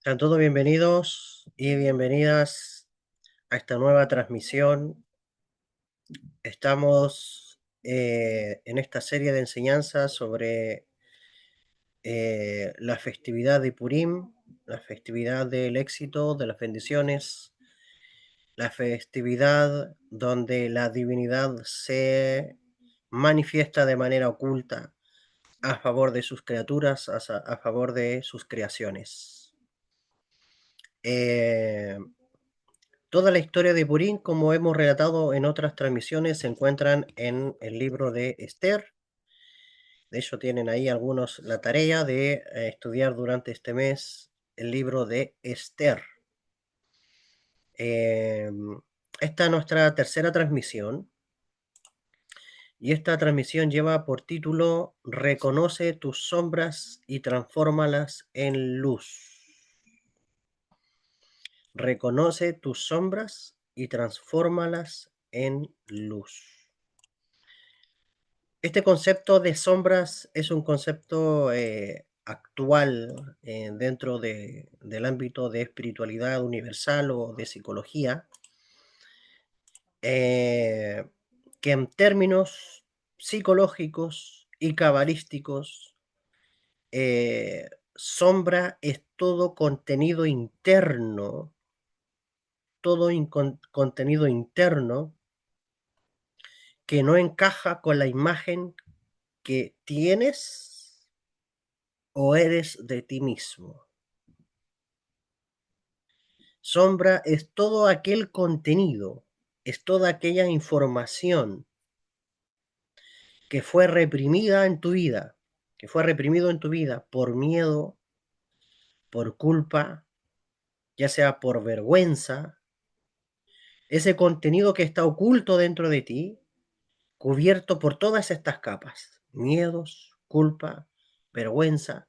Sean todos bienvenidos y bienvenidas a esta nueva transmisión. Estamos en esta serie de enseñanzas sobre la festividad de Purim, la festividad del éxito, de las bendiciones, la festividad donde la divinidad se manifiesta de manera oculta a favor de sus criaturas, a favor de sus creaciones. Eh, Toda la historia de Purim, como hemos relatado en otras transmisiones, se encuentran en el libro de Esther. De hecho, tienen ahí algunos la tarea de estudiar durante este mes el libro de Esther. Eh, Esta es nuestra tercera transmisión y esta transmisión lleva por título Reconoce tus sombras y transfórmalas en luz. Reconoce tus sombras y transfórmalas en luz. Este concepto de sombras es un concepto actual dentro del ámbito de espiritualidad universal o de psicología, eh, que en términos psicológicos y cabalísticos, sombra es todo contenido interno, contenido interno que no encaja con la imagen que tienes o eres de ti mismo. Sombra es todo aquel contenido, es toda aquella información que fue reprimida en tu vida, que fue reprimido en tu vida por miedo, por culpa, ya sea por vergüenza, ese contenido que está oculto dentro de ti, cubierto por todas estas capas, miedos, culpa, vergüenza.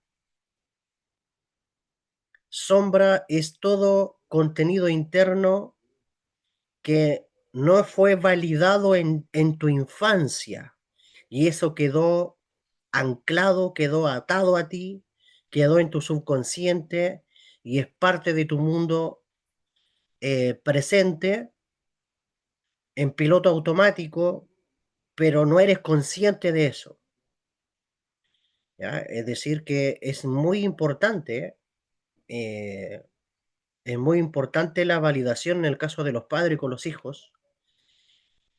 Sombra es todo contenido interno que no fue validado en tu infancia y eso quedó anclado, quedó atado a ti, quedó en tu subconsciente y es parte de tu mundo presente en piloto automático, pero no eres consciente de eso. ¿Ya? Es decir, que eh, es muy importante la validación en el caso de los padres con los hijos,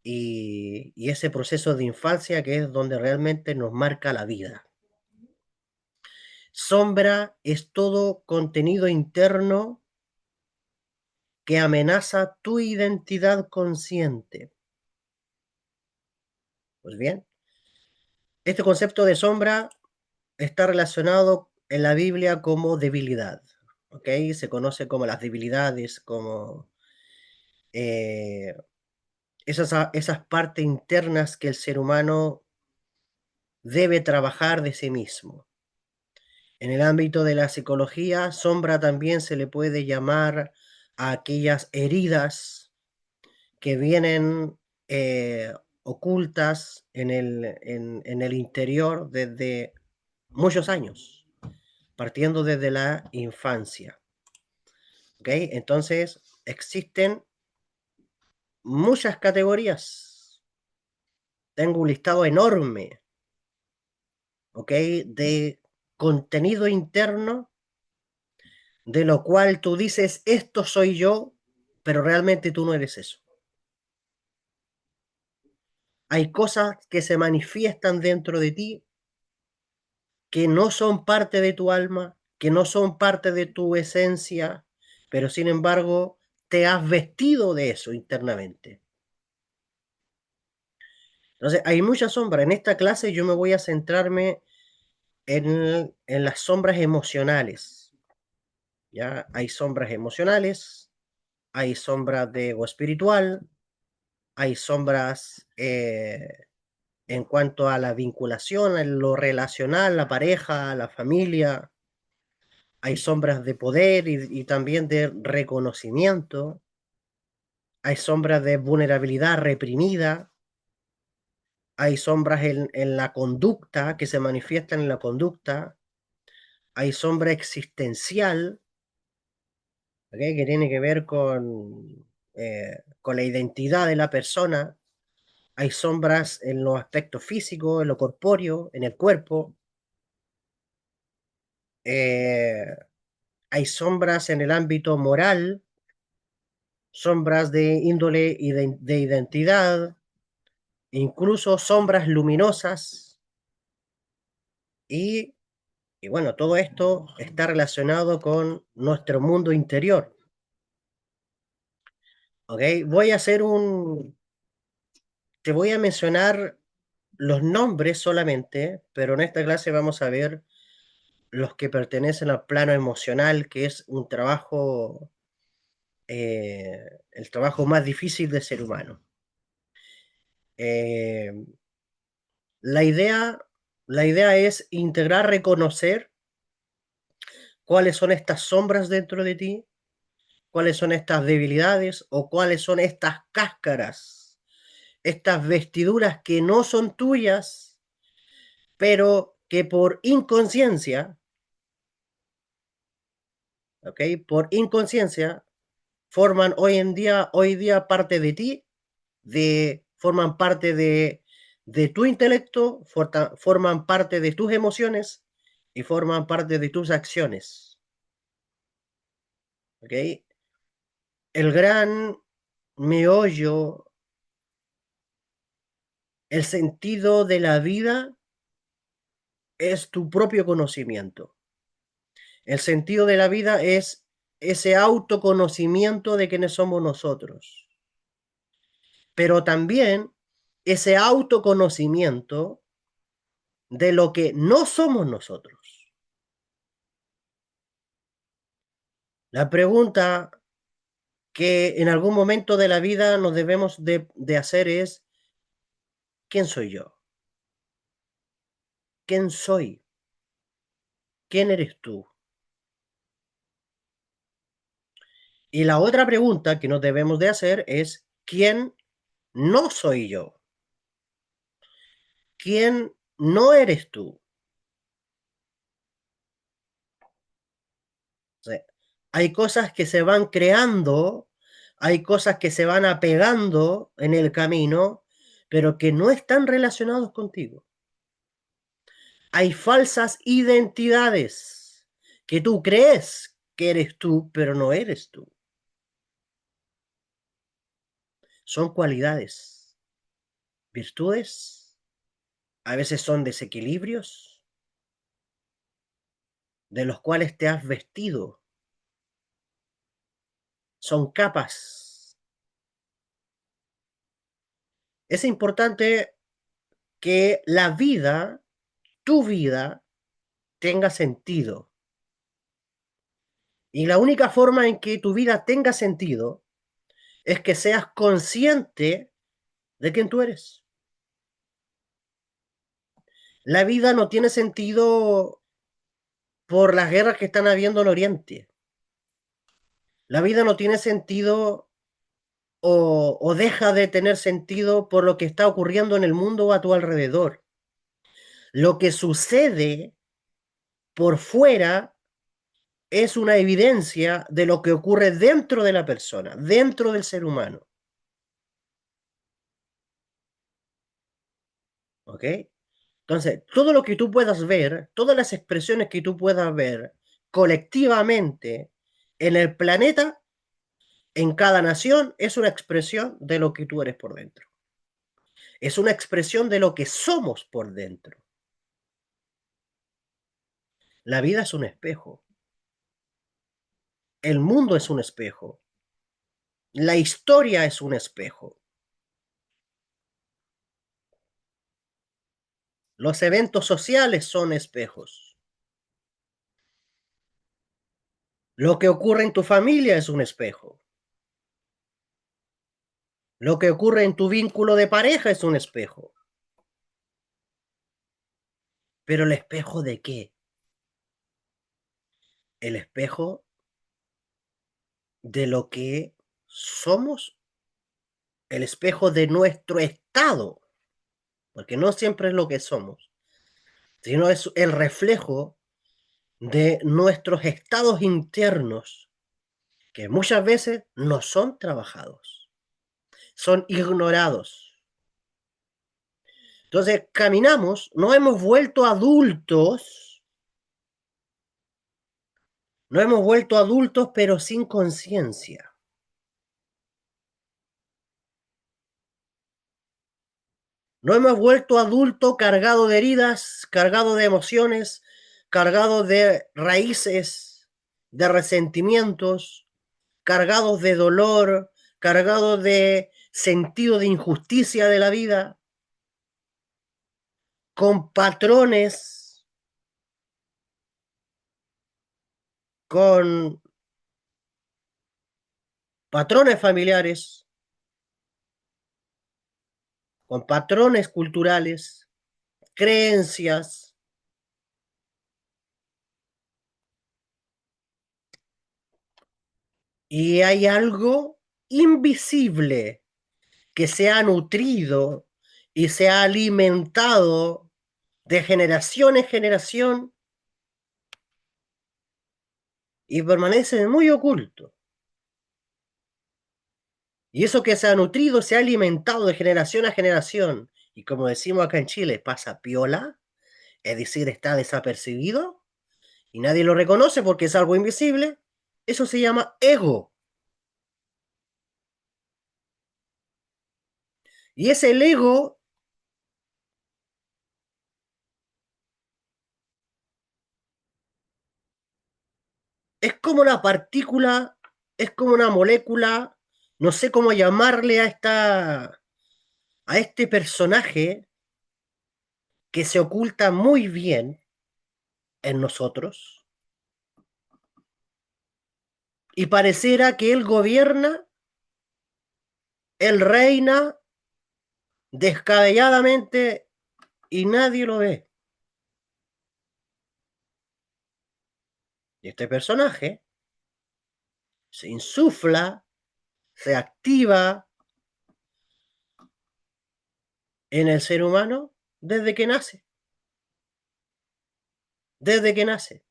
y ese proceso de infancia que es donde realmente nos marca la vida. Sombra es todo contenido interno que amenaza tu identidad consciente. Pues bien, este concepto de sombra está relacionado en la Biblia como debilidad. ¿Ok? Se conoce como las debilidades, como eh, esas partes internas que el ser humano debe trabajar de sí mismo. En el ámbito de la psicología, sombra también se le puede llamar a aquellas heridas que vienen ocultas en el interior desde muchos años, partiendo desde la infancia. ¿Ok? Entonces, existen muchas categorías. Tengo un listado enorme, ¿ok? De contenido interno de lo cual tú dices, esto soy yo, pero realmente tú no eres eso. Hay cosas que se manifiestan dentro de ti que no son parte de tu alma, que no son parte de tu esencia, pero sin embargo te has vestido de eso internamente. Entonces, hay mucha sombra. En esta clase yo me voy a centrarme en las sombras emocionales. ¿Ya? Hay sombras emocionales, hay sombras de ego espiritual, hay sombras en cuanto a la vinculación, en lo relacional, la pareja, la familia. Hay sombras de poder y también de reconocimiento. Hay sombras de vulnerabilidad reprimida. Hay sombras en la conducta que se manifiestan en la conducta. Hay sombra existencial, ¿ok? Que tiene que ver con la identidad de la persona. Hay sombras en los aspectos físicos, en lo corpóreo, en el cuerpo. Eh, Hay sombras en el ámbito moral, sombras de índole y de identidad, incluso sombras luminosas. Y, y bueno, todo esto está relacionado con nuestro mundo interior. ¿Ok? Te voy a mencionar los nombres solamente, pero en esta clase vamos a ver los que pertenecen al plano emocional, que es un trabajo, el trabajo más difícil del ser humano. Eh, la idea, la idea es integrar, reconocer cuáles son estas sombras dentro de ti, cuáles son estas debilidades o cuáles son estas cáscaras, estas vestiduras que no son tuyas, pero que por inconsciencia, ¿ok? Por inconsciencia forman hoy día parte de ti, forman parte de tu intelecto, forman parte de tus emociones y forman parte de tus acciones. ¿Ok? El gran meollo, el sentido de la vida es tu propio conocimiento. El sentido de la vida es ese autoconocimiento de quiénes somos nosotros. Pero también ese autoconocimiento de lo que no somos nosotros. La pregunta que en algún momento de la vida nos debemos de hacer es, ¿quién soy yo? ¿Quién soy? ¿Quién eres tú? Y la otra pregunta que nos debemos de hacer es, ¿quién no soy yo? ¿Quién no eres tú? O sea, hay cosas que se van creando, hay cosas que se van apegando en el camino, pero que no están relacionados contigo. Hay falsas identidades que tú crees que eres tú, pero no eres tú. Son cualidades, virtudes, a veces son desequilibrios de los cuales te has vestido. Son capas. Es importante que la vida, tu vida, tenga sentido. Y la única forma en que tu vida tenga sentido es que seas consciente de quién tú eres. La vida no tiene sentido por las guerras que están habiendo en Oriente. La vida no tiene sentido o deja de tener sentido por lo que está ocurriendo en el mundo a tu alrededor. Lo que sucede por fuera es una evidencia de lo que ocurre dentro de la persona, dentro del ser humano. ¿Ok? Entonces, todo lo que tú puedas ver, todas las expresiones que tú puedas ver colectivamente en el planeta, en cada nación, es una expresión de lo que tú eres por dentro. Es una expresión de lo que somos por dentro. La vida es un espejo. El mundo es un espejo. La historia es un espejo. Los eventos sociales son espejos. Lo que ocurre en tu familia es un espejo. Lo que ocurre en tu vínculo de pareja es un espejo. ¿Pero el espejo de qué? El espejo de lo que somos, el espejo de nuestro estado, porque no siempre es lo que somos, sino es el reflejo de nuestros estados internos que muchas veces no son trabajados, son ignorados. Entonces caminamos, nos hemos vuelto adultos, pero sin conciencia. Nos hemos vuelto adultos cargados de heridas, cargados de emociones, cargados de raíces, de resentimientos, cargados de dolor, cargados de sentido de injusticia de la vida, con con patrones familiares, con patrones culturales, creencias. Y hay algo invisible que se ha nutrido y se ha alimentado de generación en generación y permanece muy oculto. Y eso que se ha nutrido, se ha alimentado de generación a generación, y como decimos acá en Chile, pasa piola, es decir, está desapercibido, y nadie lo reconoce porque es algo invisible, eso se llama ego. Y es el ego, es como una partícula, es como una molécula, no sé cómo llamarle a este personaje que se oculta muy bien en nosotros y pareciera que él gobierna, él reina descabelladamente y nadie lo ve. Y este personaje se insufla, se activa en el ser humano desde que nace, desde que nace.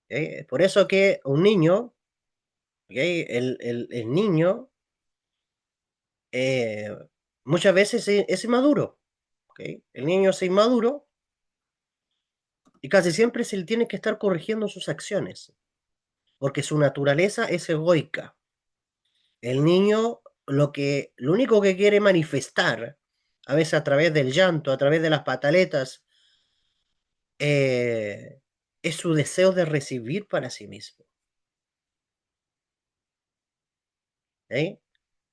¿Okay? Por eso que un niño, ¿okay? El niño eh, muchas veces es inmaduro. ¿Okay? El niño es inmaduro y casi siempre se le tiene que estar corrigiendo sus acciones, porque su naturaleza es egoica. El niño lo único que quiere manifestar, a veces a través del llanto, a través de las pataletas, eh, es su deseo de recibir para sí mismo. ¿Eh?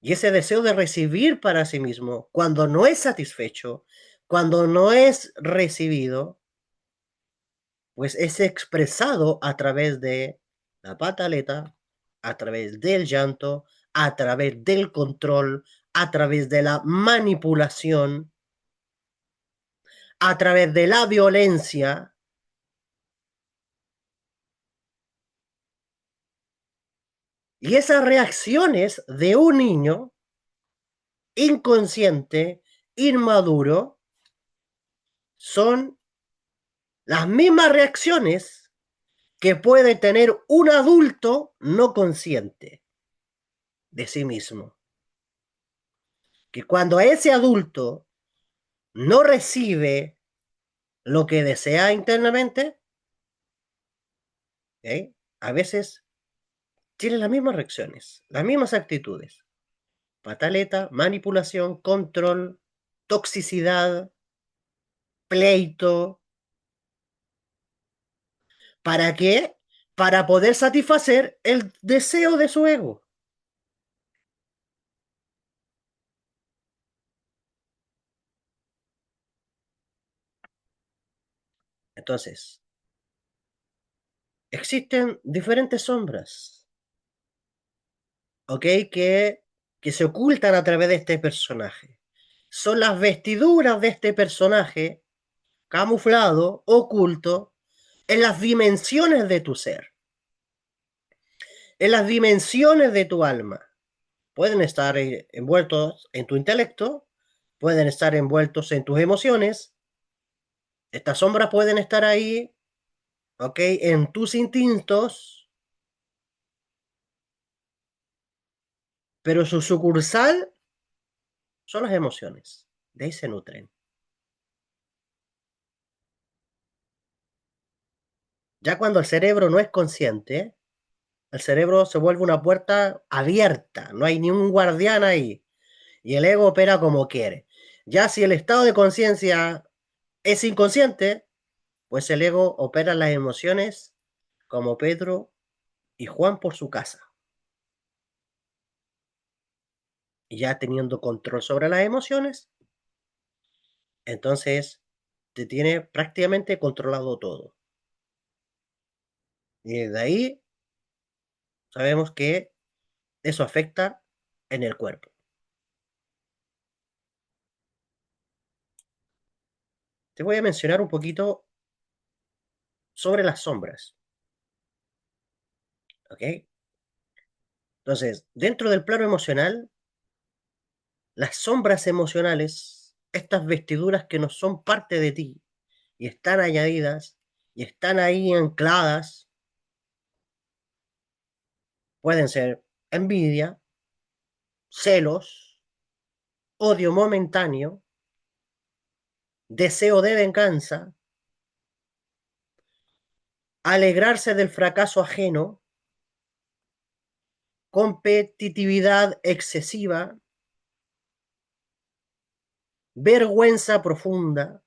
Y ese deseo de recibir para sí mismo, cuando no es satisfecho, cuando no es recibido, pues es expresado a través de la pataleta, a través del llanto, a través del control, a través de la manipulación, a través de la violencia. Y esas reacciones de un niño inconsciente, inmaduro, son las mismas reacciones que puede tener un adulto no consciente de sí mismo. Que cuando ese adulto no recibe lo que desea internamente, ¿eh? A veces tiene las mismas reacciones, las mismas actitudes. Pataleta, manipulación, control, toxicidad, pleito. ¿Para qué? Para poder satisfacer el deseo de su ego. Entonces, existen diferentes sombras, ¿ok? Que se ocultan a través de este personaje. Son las vestiduras de este personaje camuflado, oculto, en las dimensiones de tu ser, en las dimensiones de tu alma. Pueden estar envueltos en tu intelecto, pueden estar envueltos en tus emociones. Estas sombras pueden estar ahí, ¿ok? En tus instintos, pero su sucursal son las emociones. De ahí se nutren. Ya cuando el cerebro no es consciente, el cerebro se vuelve una puerta abierta, no hay ni un guardián ahí, y el ego opera como quiere. Ya si el estado de conciencia es inconsciente, pues el ego opera las emociones como Pedro y Juan por su casa. Y ya teniendo control sobre las emociones, entonces te tiene prácticamente controlado todo. Y de ahí sabemos que eso afecta en el cuerpo. Te voy a mencionar un poquito sobre las sombras, ¿ok? Entonces, dentro del plano emocional, las sombras emocionales, estas vestiduras que no son parte de ti y están añadidas y están ahí ancladas, pueden ser envidia, celos, odio momentáneo, deseo de venganza, alegrarse del fracaso ajeno, competitividad excesiva, vergüenza profunda,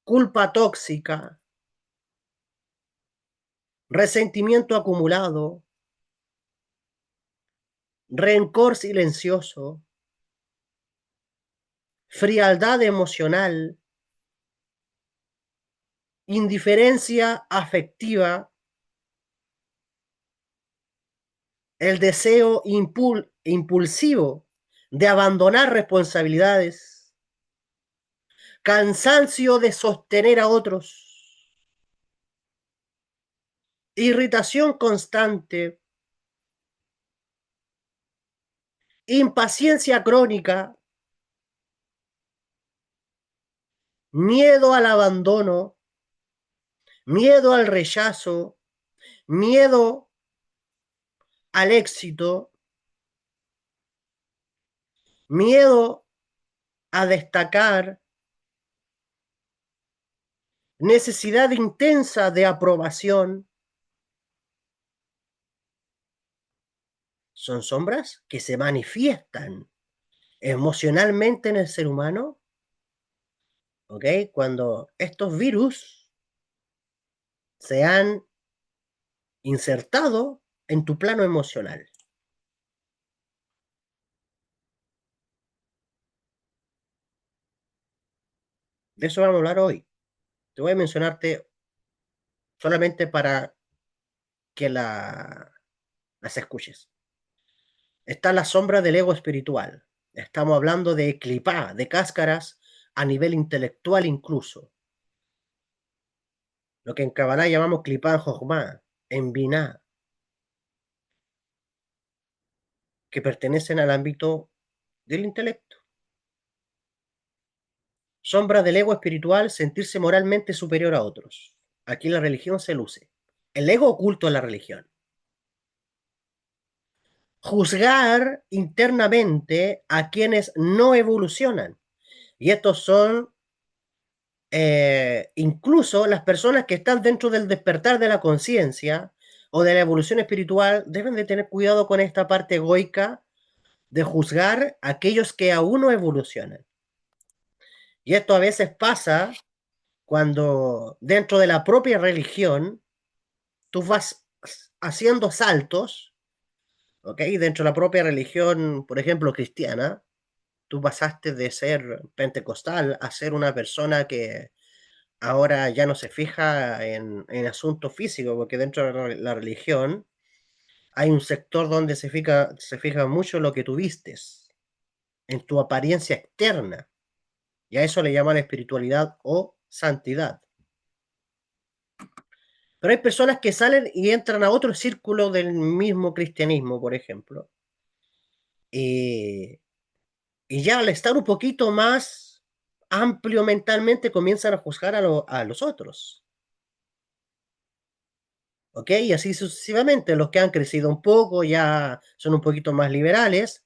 culpa tóxica, resentimiento acumulado, rencor silencioso, frialdad emocional, indiferencia afectiva, el deseo impulsivo de abandonar responsabilidades, cansancio de sostener a otros, irritación constante, impaciencia crónica, miedo al abandono, miedo al rechazo, miedo al éxito, miedo a destacar, necesidad intensa de aprobación, son sombras que se manifiestan emocionalmente en el ser humano, ¿ok? Cuando estos virus se han insertado en tu plano emocional. De eso vamos a hablar hoy. Te voy a mencionarte solamente para que las escuches. Está la sombra del ego espiritual. Estamos hablando de clipá, de cáscaras a nivel intelectual incluso. Lo que en Kabbalah llamamos clipá en Jochma, en Binah, que pertenecen al ámbito del intelecto. Sombra del ego espiritual, sentirse moralmente superior a otros. Aquí la religión se luce. El ego oculto en la religión. Juzgar internamente a quienes no evolucionan. Y estos son incluso las personas que están dentro del despertar de la conciencia o de la evolución espiritual deben de tener cuidado con esta parte egoica de juzgar a aquellos que aún no evolucionan. Y esto a veces pasa cuando dentro de la propia religión tú vas haciendo saltos, ¿ok? Dentro de la propia religión, por ejemplo, cristiana, tú pasaste de ser pentecostal a ser una persona que ahora ya no se fija en asuntos físicos, porque dentro de la religión hay un sector donde se fija mucho en lo que tú vistes, en tu apariencia externa, y a eso le llaman espiritualidad o santidad. Pero hay personas que salen y entran a otro círculo del mismo cristianismo, por ejemplo, y, y ya al estar un poquito más amplio mentalmente comienzan a juzgar a los otros. ¿ok? Y así sucesivamente, los que han crecido un poco ya son un poquito más liberales,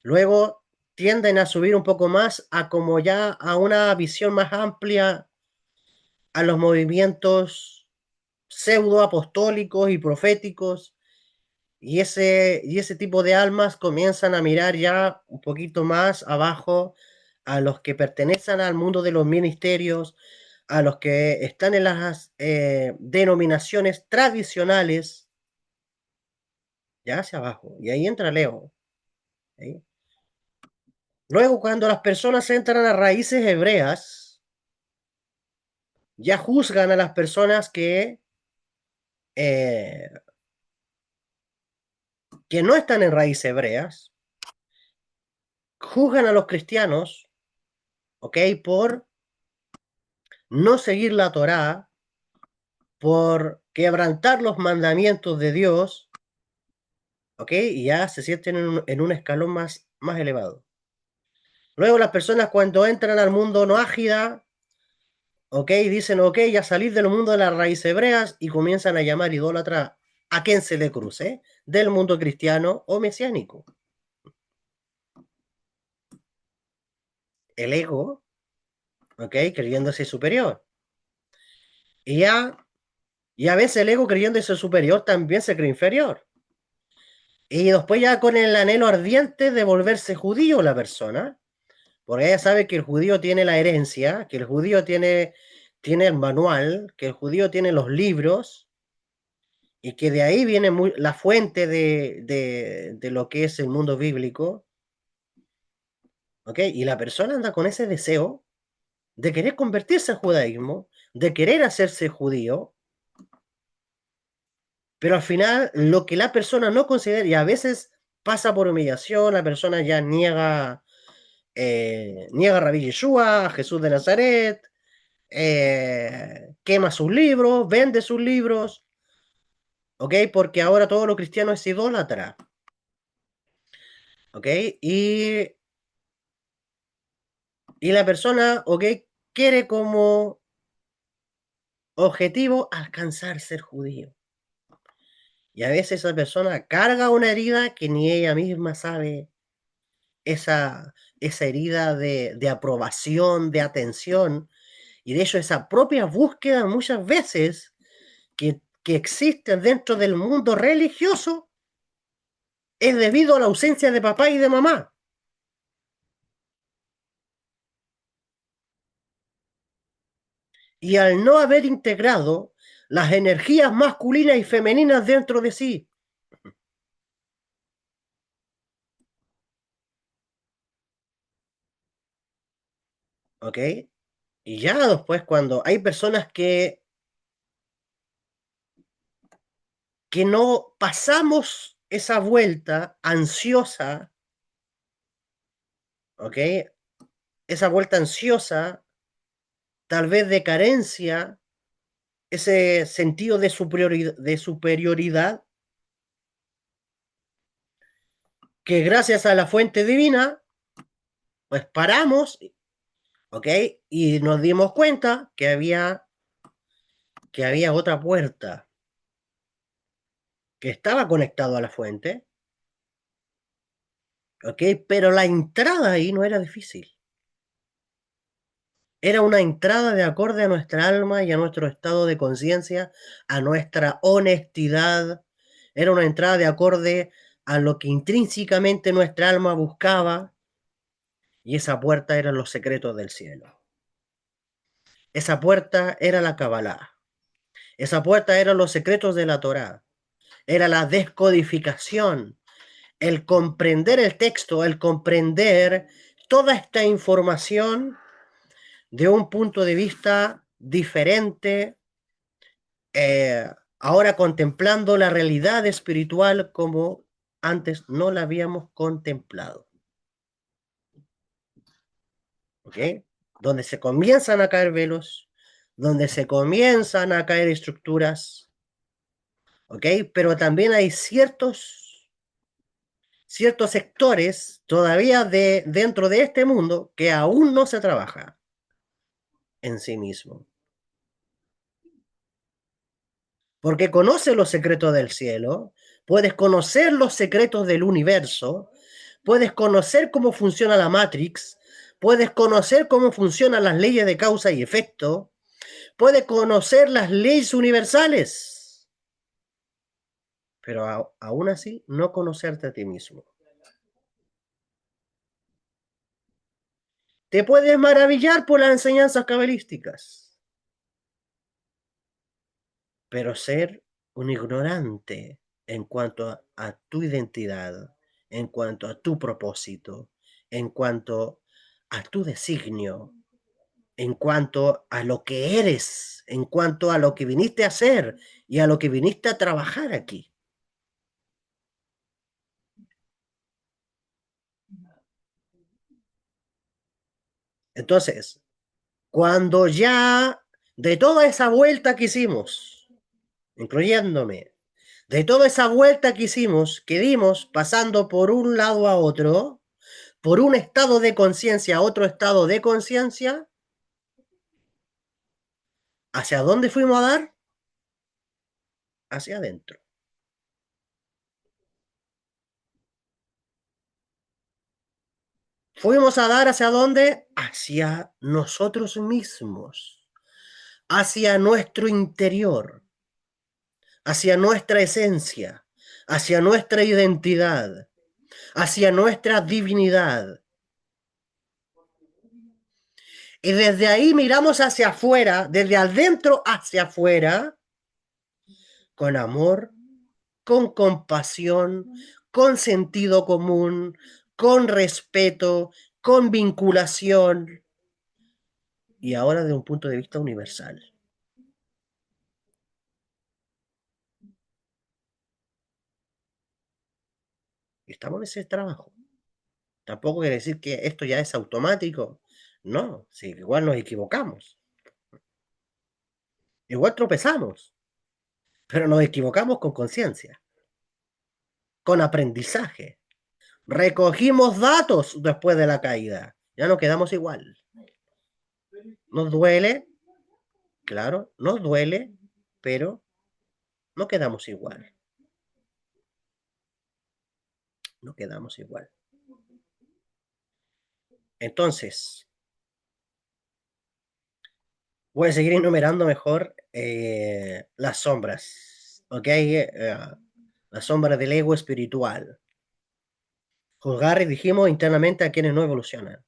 luego tienden a subir un poco más a como ya a una visión más amplia a los movimientos pseudo apostólicos y proféticos, y ese tipo de almas comienzan a mirar ya un poquito más abajo a los que pertenecen al mundo de los ministerios, a los que están en las denominaciones tradicionales, ya hacia abajo. Y ahí entra Leo. ¿Sí? Luego, cuando las personas entran a raíces hebreas, ya juzgan a las personas eh, que no están en raíces hebreas, juzgan a los cristianos, ¿ok? Por no seguir la Torá, por quebrantar los mandamientos de Dios, ¿ok? Y ya se sienten en un escalón más elevado. Luego las personas cuando entran al mundo no ágida, ¿ok? Dicen, ok, ya salir del mundo de las raíces hebreas y comienzan a llamar idólatra a quien se le cruce, del mundo cristiano o mesiánico. El ego, ¿ok? Creyéndose superior. Y a veces el ego creyéndose superior también se cree inferior. Y después ya con el anhelo ardiente de volverse judío la persona, porque ella sabe que el judío tiene la herencia, que el judío tiene el manual, que el judío tiene los libros, y que de ahí viene la fuente de lo que es el mundo bíblico, ¿ok? Y la persona anda con ese deseo de querer convertirse al judaísmo, de querer hacerse judío, pero al final lo que la persona no considera, y a veces pasa por humillación, la persona ya niega a Rabí Yeshua, a Jesús de Nazaret, quema sus libros, vende sus libros, ¿ok? Porque ahora todo lo cristiano es idólatra, ¿ok? Y, y la persona, ¿ok? Quiere como objetivo alcanzar ser judío. Y a veces esa persona carga una herida que ni ella misma sabe, esa herida de aprobación, de atención, y de hecho esa propia búsqueda muchas veces que existe dentro del mundo religioso es debido a la ausencia de papá y de mamá. Y al no haber integrado las energías masculinas y femeninas dentro de sí. ¿Ok? Y ya después cuando hay personas que no pasamos esa vuelta ansiosa, ¿ok? Esa vuelta ansiosa, tal vez de carencia, ese sentido de superioridad, que gracias a la fuente divina, pues paramos, ¿ok? Y nos dimos cuenta que había otra puerta que estaba conectado a la fuente, ¿ok? Pero la entrada ahí no era difícil. Era una entrada de acorde a nuestra alma y a nuestro estado de conciencia, a nuestra honestidad. Era una entrada de acorde a lo que intrínsecamente nuestra alma buscaba, y esa puerta eran los secretos del cielo. Esa puerta era la Kabbalah. Esa puerta eran los secretos de la Torá. Era la descodificación, el comprender el texto, el comprender toda esta información de un punto de vista diferente, eh, ahora contemplando la realidad espiritual como antes no la habíamos contemplado. ¿Ok? Donde se comienzan a caer velos, donde se comienzan a caer estructuras, ¿ok? Pero también hay ciertos sectores todavía dentro de este mundo que aún no se trabaja en sí mismo. porque conoces los secretos del cielo, puedes conocer los secretos del universo, puedes conocer cómo funciona la Matrix, puedes conocer cómo funcionan las leyes de causa y efecto, puedes conocer las leyes universales, pero aún así no conocerte a ti mismo. Te puedes maravillar por las enseñanzas cabalísticas, pero ser un ignorante en cuanto a tu identidad, en cuanto a tu propósito, en cuanto a tu designio, en cuanto a lo que eres, en cuanto a lo que viniste a hacer y a lo que viniste a trabajar aquí. Entonces, cuando ya de toda esa vuelta que hicimos, incluyéndome, de toda esa vuelta que hicimos, que dimos pasando por un lado a otro, por un estado de conciencia a otro estado de conciencia, ¿hacia dónde fuimos a dar? Hacia adentro. Fuimos a dar hacia dónde? Hacia nosotros mismos, hacia nuestro interior, hacia nuestra esencia, hacia nuestra identidad, hacia nuestra divinidad. Y desde ahí miramos hacia afuera, desde adentro hacia afuera, con amor, con compasión, con sentido común, con respeto, con vinculación y ahora de un punto de vista universal. Y estamos en ese trabajo. Tampoco quiere decir que esto ya es automático. No, sí, igual nos equivocamos. Igual tropezamos, pero nos equivocamos con conciencia, con aprendizaje. Recogimos datos después de la caída. Ya no quedamos igual. Nos duele, claro, nos duele, pero no quedamos igual. No quedamos igual. Entonces, voy a seguir enumerando mejor las sombras. ¿Ok? Las sombras del ego espiritual. Juzgar, dijimos, internamente a quienes no evolucionan.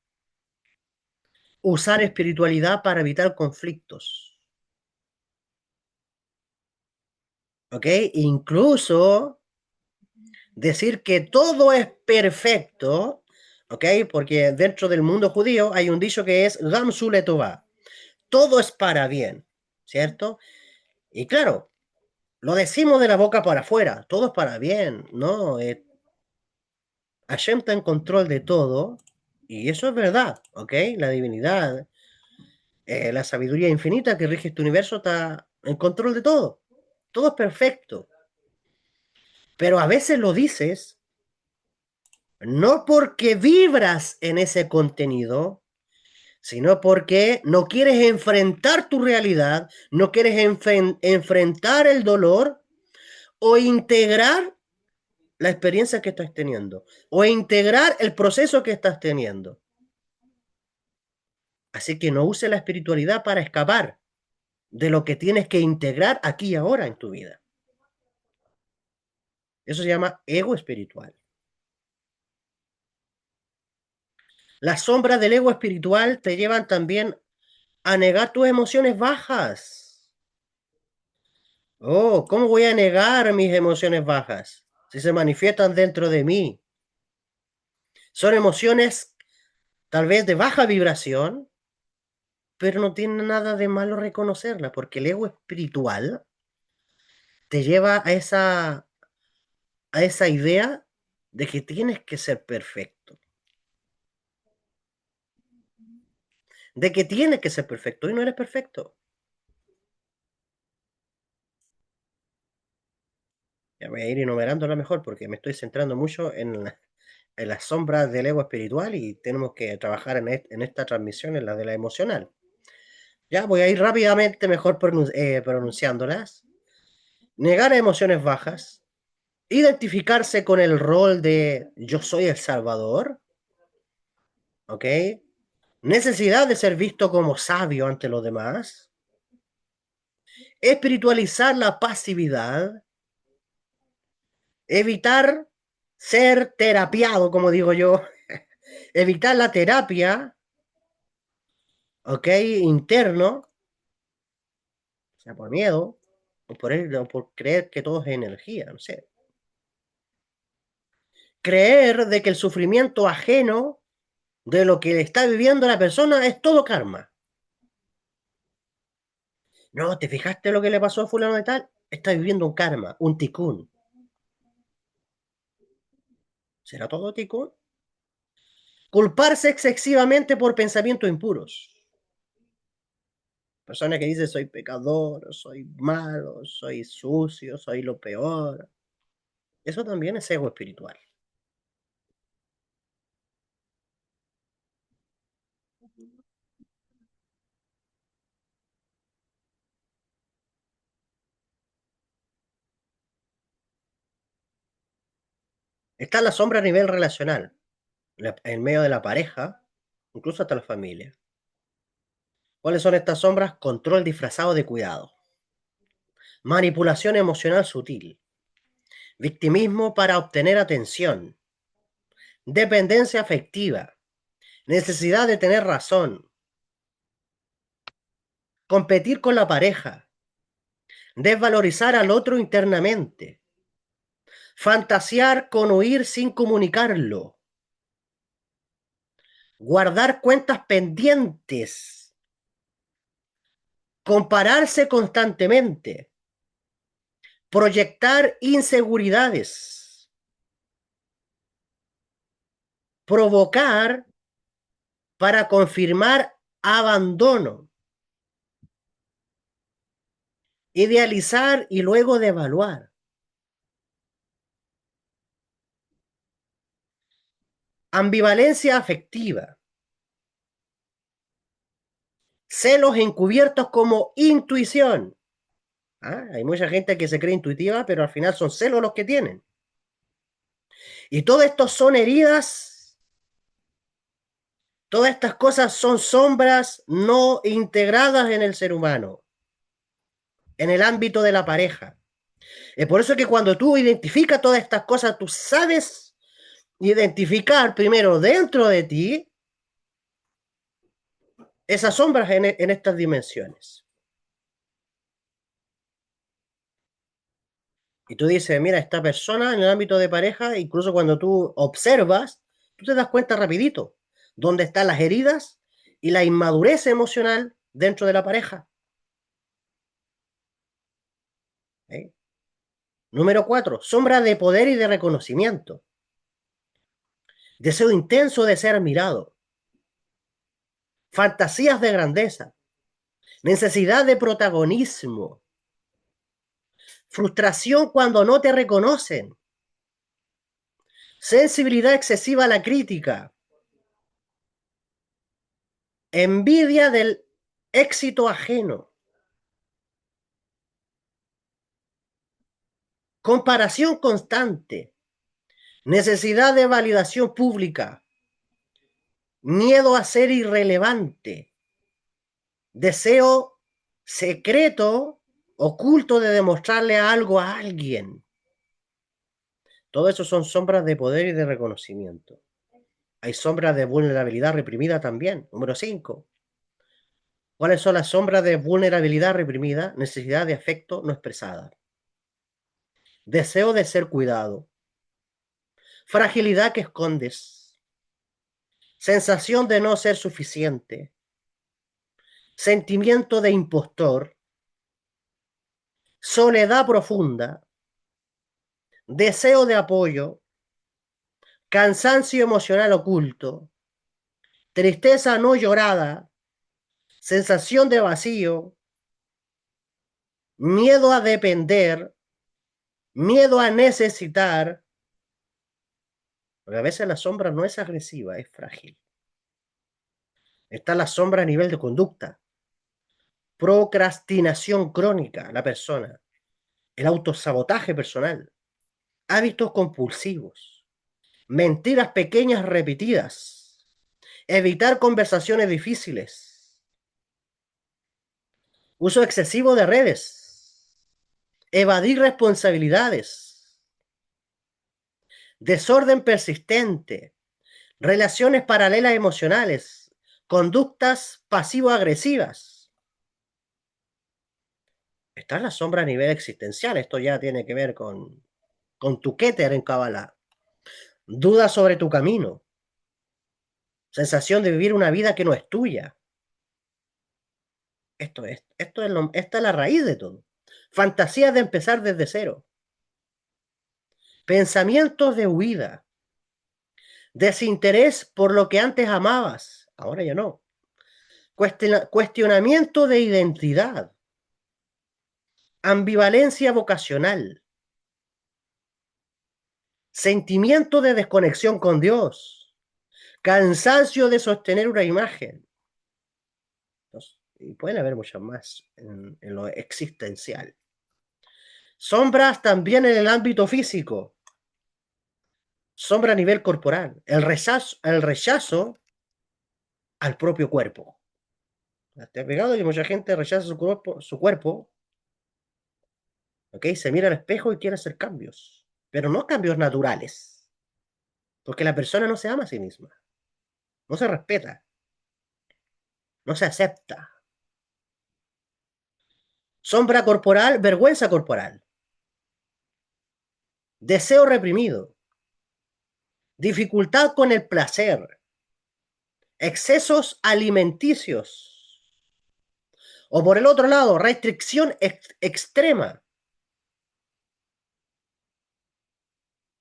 Usar espiritualidad para evitar conflictos. ¿Ok? Incluso decir que todo es perfecto. ¿Ok? Porque dentro del mundo judío hay un dicho que es Gam Su Letová. Todo es para bien. ¿Cierto? Y claro, lo decimos de la boca para afuera. Todo es para bien. No, Hashem está en control de todo. Y eso es verdad. ¿Ok? La divinidad, la sabiduría infinita que rige este universo está en control de todo. Todo es perfecto. Pero a veces lo dices no porque vibras en ese contenido, sino porque no quieres enfrentar tu realidad, no quieres enfrentar el dolor o integrar la experiencia que estás teniendo o integrar el proceso que estás teniendo. Así que no use la espiritualidad para escapar de lo que tienes que integrar aquí y ahora en tu vida. Eso se llama ego espiritual. Las sombras del ego espiritual te llevan también a negar tus emociones bajas. Oh, ¿cómo voy a negar mis emociones bajas si se manifiestan dentro de mí? Son emociones tal vez de baja vibración, pero no tiene nada de malo reconocerlas, porque el ego espiritual te lleva a esa idea de que tienes que ser perfecto, de que tienes que ser perfecto y no eres perfecto. Ya voy a ir enumerándola mejor porque me estoy centrando mucho en las sombras del ego espiritual y tenemos que trabajar en esta transmisión, en la de la emocional. Ya voy a ir rápidamente mejor pronunciándolas. negar emociones bajas, identificarse con el rol de yo soy el Salvador, ¿ok? Necesidad de ser visto como sabio ante los demás, espiritualizar la pasividad, evitar ser terapiado, como digo yo, evitar la terapia, ¿ok? Interno, o sea, por miedo, o por creer que todo es energía, no sé. Creer de que el sufrimiento ajeno de lo que está viviendo la persona es todo karma. No, ¿te fijaste lo que le pasó a fulano de tal? Está viviendo un karma, un tikkun. ¿Será todo tikkun? Culparse excesivamente por pensamientos impuros. Personas que dicen soy pecador, soy malo, soy sucio, soy lo peor. Eso también es ego espiritual. Está la sombra a nivel relacional, en medio de la pareja, incluso hasta la familia. ¿Cuáles son estas sombras? Control disfrazado de cuidado. Manipulación emocional sutil. Victimismo para obtener atención. Dependencia afectiva. Necesidad de tener razón. Competir con la pareja. Desvalorizar al otro internamente. Fantasear con huir sin comunicarlo. Guardar cuentas pendientes. Compararse constantemente. Proyectar inseguridades. Provocar para confirmar abandono. Idealizar y luego devaluar. Ambivalencia afectiva. Celos encubiertos como intuición. ¿Ah? Hay mucha gente que se cree intuitiva, pero al final son celos los que tienen. Y todo esto son heridas, todas estas cosas son sombras no integradas en el ser humano, en el ámbito de la pareja. Es por eso que cuando tú identificas todas estas cosas, tú sabes identificar primero dentro de ti esas sombras en estas dimensiones. Y tú dices, mira, esta persona en el ámbito de pareja, incluso cuando tú observas, tú te das cuenta rapidito dónde están las heridas y la inmadurez emocional dentro de la pareja. ¿Eh? Número 4, sombra de poder y de reconocimiento. Deseo intenso de ser admirado. Fantasías de grandeza. Necesidad de protagonismo. Frustración cuando no te reconocen. Sensibilidad excesiva a la crítica. Envidia del éxito ajeno. Comparación constante. Necesidad de validación pública. Miedo a ser irrelevante. Deseo secreto, oculto de demostrarle algo a alguien. Todo eso son sombras de poder y de reconocimiento. Hay sombras de vulnerabilidad reprimida también. Número 5. ¿Cuáles son las sombras de vulnerabilidad reprimida? Necesidad de afecto no expresada. Deseo de ser cuidado. Fragilidad que escondes. Sensación de no ser suficiente. Sentimiento de impostor. Soledad profunda. Deseo de apoyo. Cansancio emocional oculto. Tristeza no llorada. Sensación de vacío. Miedo a depender. Miedo a necesitar. Porque a veces la sombra no es agresiva, es frágil. Está la sombra a nivel de conducta. Procrastinación crónica, la persona. el autosabotaje personal, hábitos compulsivos, mentiras pequeñas repetidas, evitar conversaciones difíciles, uso excesivo de redes, evadir responsabilidades, desorden persistente, relaciones paralelas emocionales, conductas pasivo-agresivas. Está en la sombra a nivel existencial. Esto ya tiene que ver con tu Keter en Kabbalah. Dudas sobre tu camino. Sensación de vivir una vida que no es tuya. Esta es la raíz de todo. Fantasías de empezar desde cero. Pensamientos de huida. Desinterés por lo que antes amabas. Ahora ya no. Cuestionamiento de identidad. Ambivalencia vocacional. Sentimiento de desconexión con Dios. Cansancio de sostener una imagen. Y pueden haber muchas más en lo existencial. Sombras también en el ámbito físico. Sombra a nivel corporal. El rechazo al propio cuerpo. ¿Te has pegado que mucha gente rechaza su cuerpo, ¿ok? Se mira al espejo y quiere hacer cambios, pero no cambios naturales, porque la persona no se ama a sí misma, no se respeta, no se acepta. Sombra corporal, vergüenza corporal, deseo reprimido, dificultad con el placer, excesos alimenticios, o por el otro lado, restricción extrema.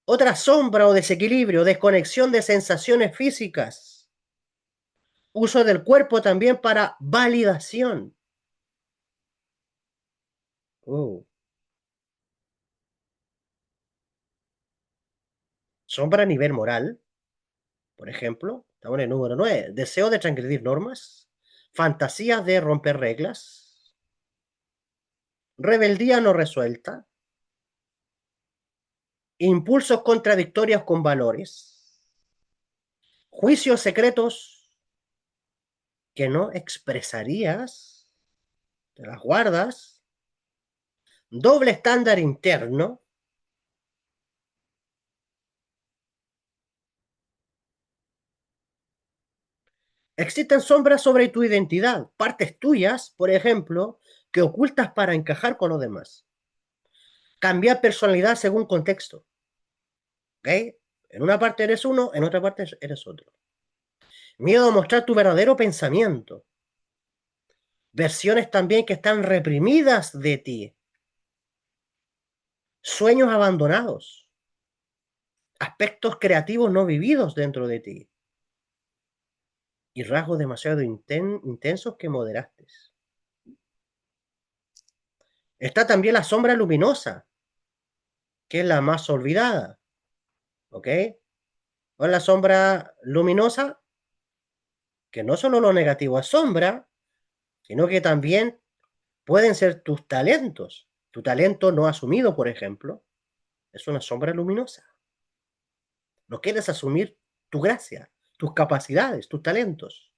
Otra sombra o desequilibrio, desconexión de sensaciones físicas, uso del cuerpo también para validación. Uh. Sombra a nivel moral, por ejemplo, estamos en el número 9. Deseo de transgredir normas, fantasías de romper reglas, rebeldía no resuelta, impulsos contradictorios con valores, juicios secretos que no expresarías, te las guardas, doble estándar interno. Existen sombras sobre tu identidad, partes tuyas, por ejemplo, que ocultas para encajar con los demás. Cambiar personalidad según contexto. ¿Ok? En una parte eres uno, en otra parte eres otro. Miedo a mostrar tu verdadero pensamiento. Versiones también que están reprimidas de ti. Sueños abandonados. Aspectos creativos no vividos dentro de ti. Y rasgos demasiado intensos que moderaste. Está también la sombra luminosa, que es la más olvidada. ¿Ok? O la sombra luminosa, que no solo lo negativo es sombra, sino que también pueden ser tus talentos. Tu talento no asumido, por ejemplo, es una sombra luminosa. No quieres asumir tu gracia, tus capacidades, tus talentos.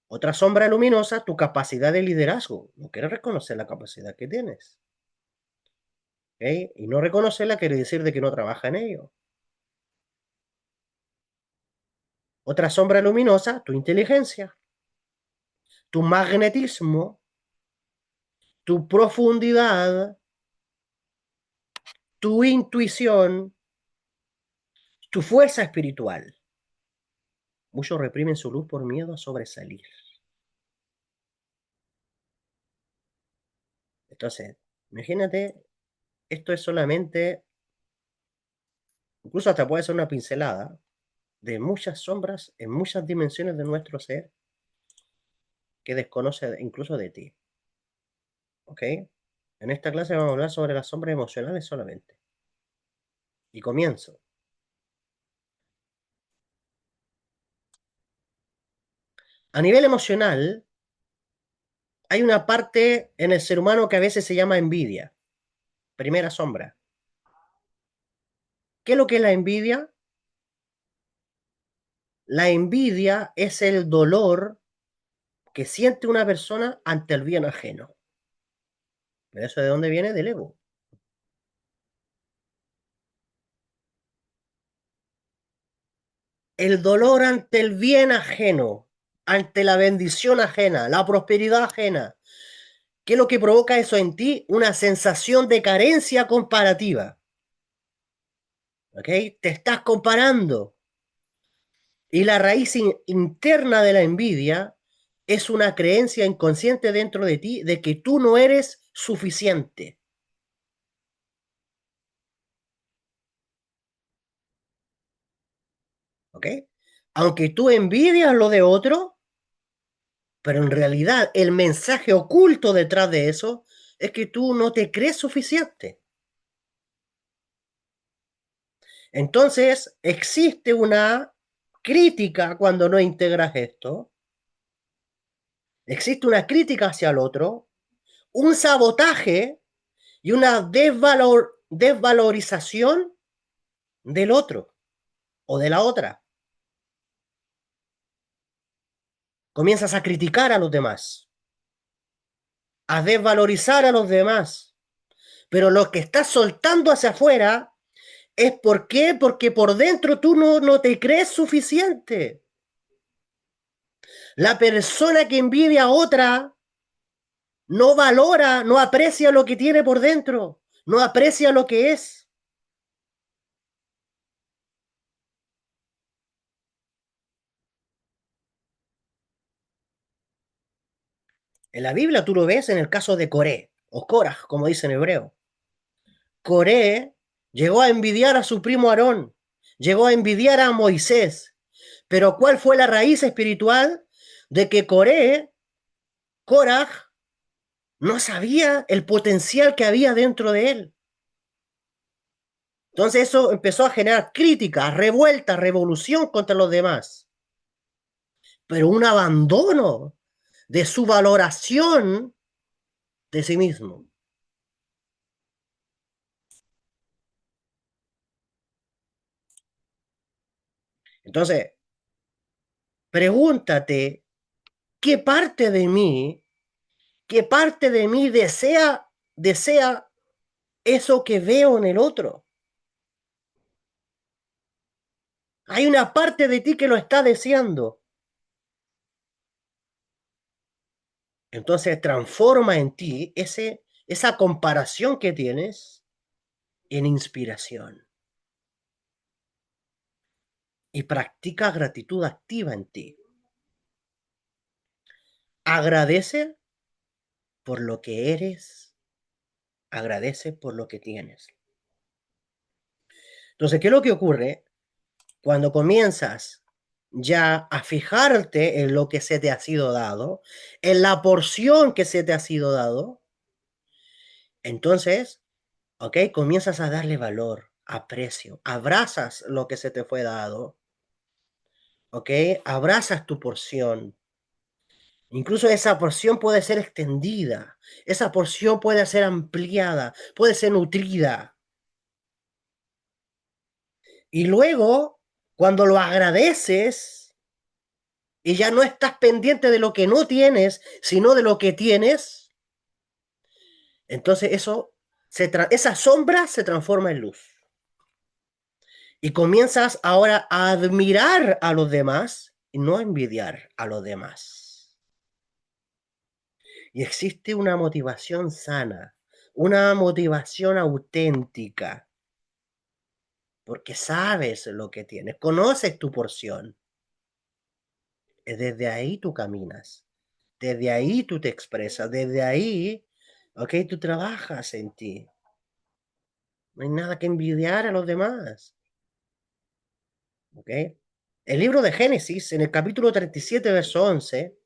Otra sombra luminosa, tu capacidad de liderazgo. No quieres reconocer la capacidad que tienes. ¿Ok? Y no reconocerla quiere decir de que no trabaja en ello. Otra sombra luminosa, tu inteligencia, tu magnetismo, tu profundidad, tu intuición, tu fuerza espiritual. Muchos reprimen su luz por miedo a sobresalir. Entonces, imagínate, esto es solamente, incluso hasta puede ser una pincelada de muchas sombras en muchas dimensiones de nuestro ser que desconoce incluso de ti. ¿Ok? En esta clase vamos a hablar sobre las sombras emocionales solamente. Y comienzo. A nivel emocional, Hay una parte en el ser humano que a veces se llama envidia. Primera sombra. ¿Qué es lo que es la envidia? La envidia es el dolor que siente una persona ante el bien ajeno. ¿Pero eso de dónde viene? Del ego. El dolor ante el bien ajeno, ante la bendición ajena, la prosperidad ajena. ¿Qué es lo que provoca eso en ti? Una sensación de carencia comparativa. ¿Ok? Te estás comparando. Y la raíz interna de la envidia es una creencia inconsciente dentro de ti de que tú no eres suficiente. ¿Ok? Aunque tú envidias lo de otro, pero en realidad el mensaje oculto detrás de eso es que tú no te crees suficiente. Entonces, existe una crítica cuando no integras esto, existe una crítica hacia el otro, un sabotaje y una desvalorización del otro o de la otra. Comienzas a criticar a los demás, a desvalorizar a los demás, pero lo que estás soltando hacia afuera es ¿por qué? Porque por dentro tú no te crees suficiente. La persona que envidia a otra no valora, no aprecia lo que tiene por dentro, no aprecia lo que es. En la Biblia tú lo ves en el caso de Coré, o Coraj, como dice en hebreo. Coré llegó a envidiar a su primo Aarón, llegó a envidiar a Moisés, pero ¿cuál fue la raíz espiritual de que Coré, Coraj, no sabía el potencial que había dentro de él? Entonces eso empezó a generar críticas, revueltas, revolución contra los demás, pero un abandono de su valoración de sí mismo. Entonces, pregúntate, ¿qué parte de mí, qué parte de mí desea eso que veo en el otro? Hay una parte de ti que lo está deseando. Entonces transforma en ti esa comparación que tienes en inspiración y practica gratitud activa en ti. Agradece por lo que eres, agradece por lo que tienes. Entonces, ¿qué es lo que ocurre cuando comienzas ya a fijarte en lo que se te ha sido dado, en la porción que se te ha sido dado? Entonces, ¿ok? Comienzas a darle valor, aprecio, abrazas lo que se te fue dado, ¿ok? Abrazas tu porción. Incluso esa porción puede ser extendida, esa porción puede ser ampliada, puede ser nutrida. Y luego, cuando lo agradeces y ya no estás pendiente de lo que no tienes, sino de lo que tienes, entonces esa sombra se transforma en luz. Y comienzas ahora a admirar a los demás y no a envidiar a los demás. Y existe una motivación sana, una motivación auténtica, porque sabes lo que tienes, conoces tu porción. Desde ahí tú caminas, desde ahí tú te expresas, desde ahí, ok, tú trabajas en ti. No hay nada que envidiar a los demás, ok. El libro de Génesis, en el capítulo 37, verso 11,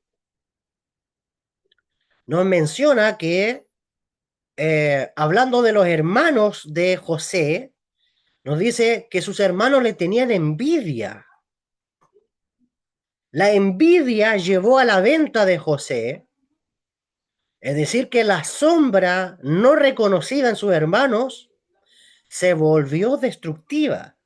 nos menciona que, hablando de los hermanos de José, nos dice que sus hermanos le tenían envidia. La envidia llevó a la venta de José Es decir, que la sombra no reconocida en sus hermanos se volvió destructiva.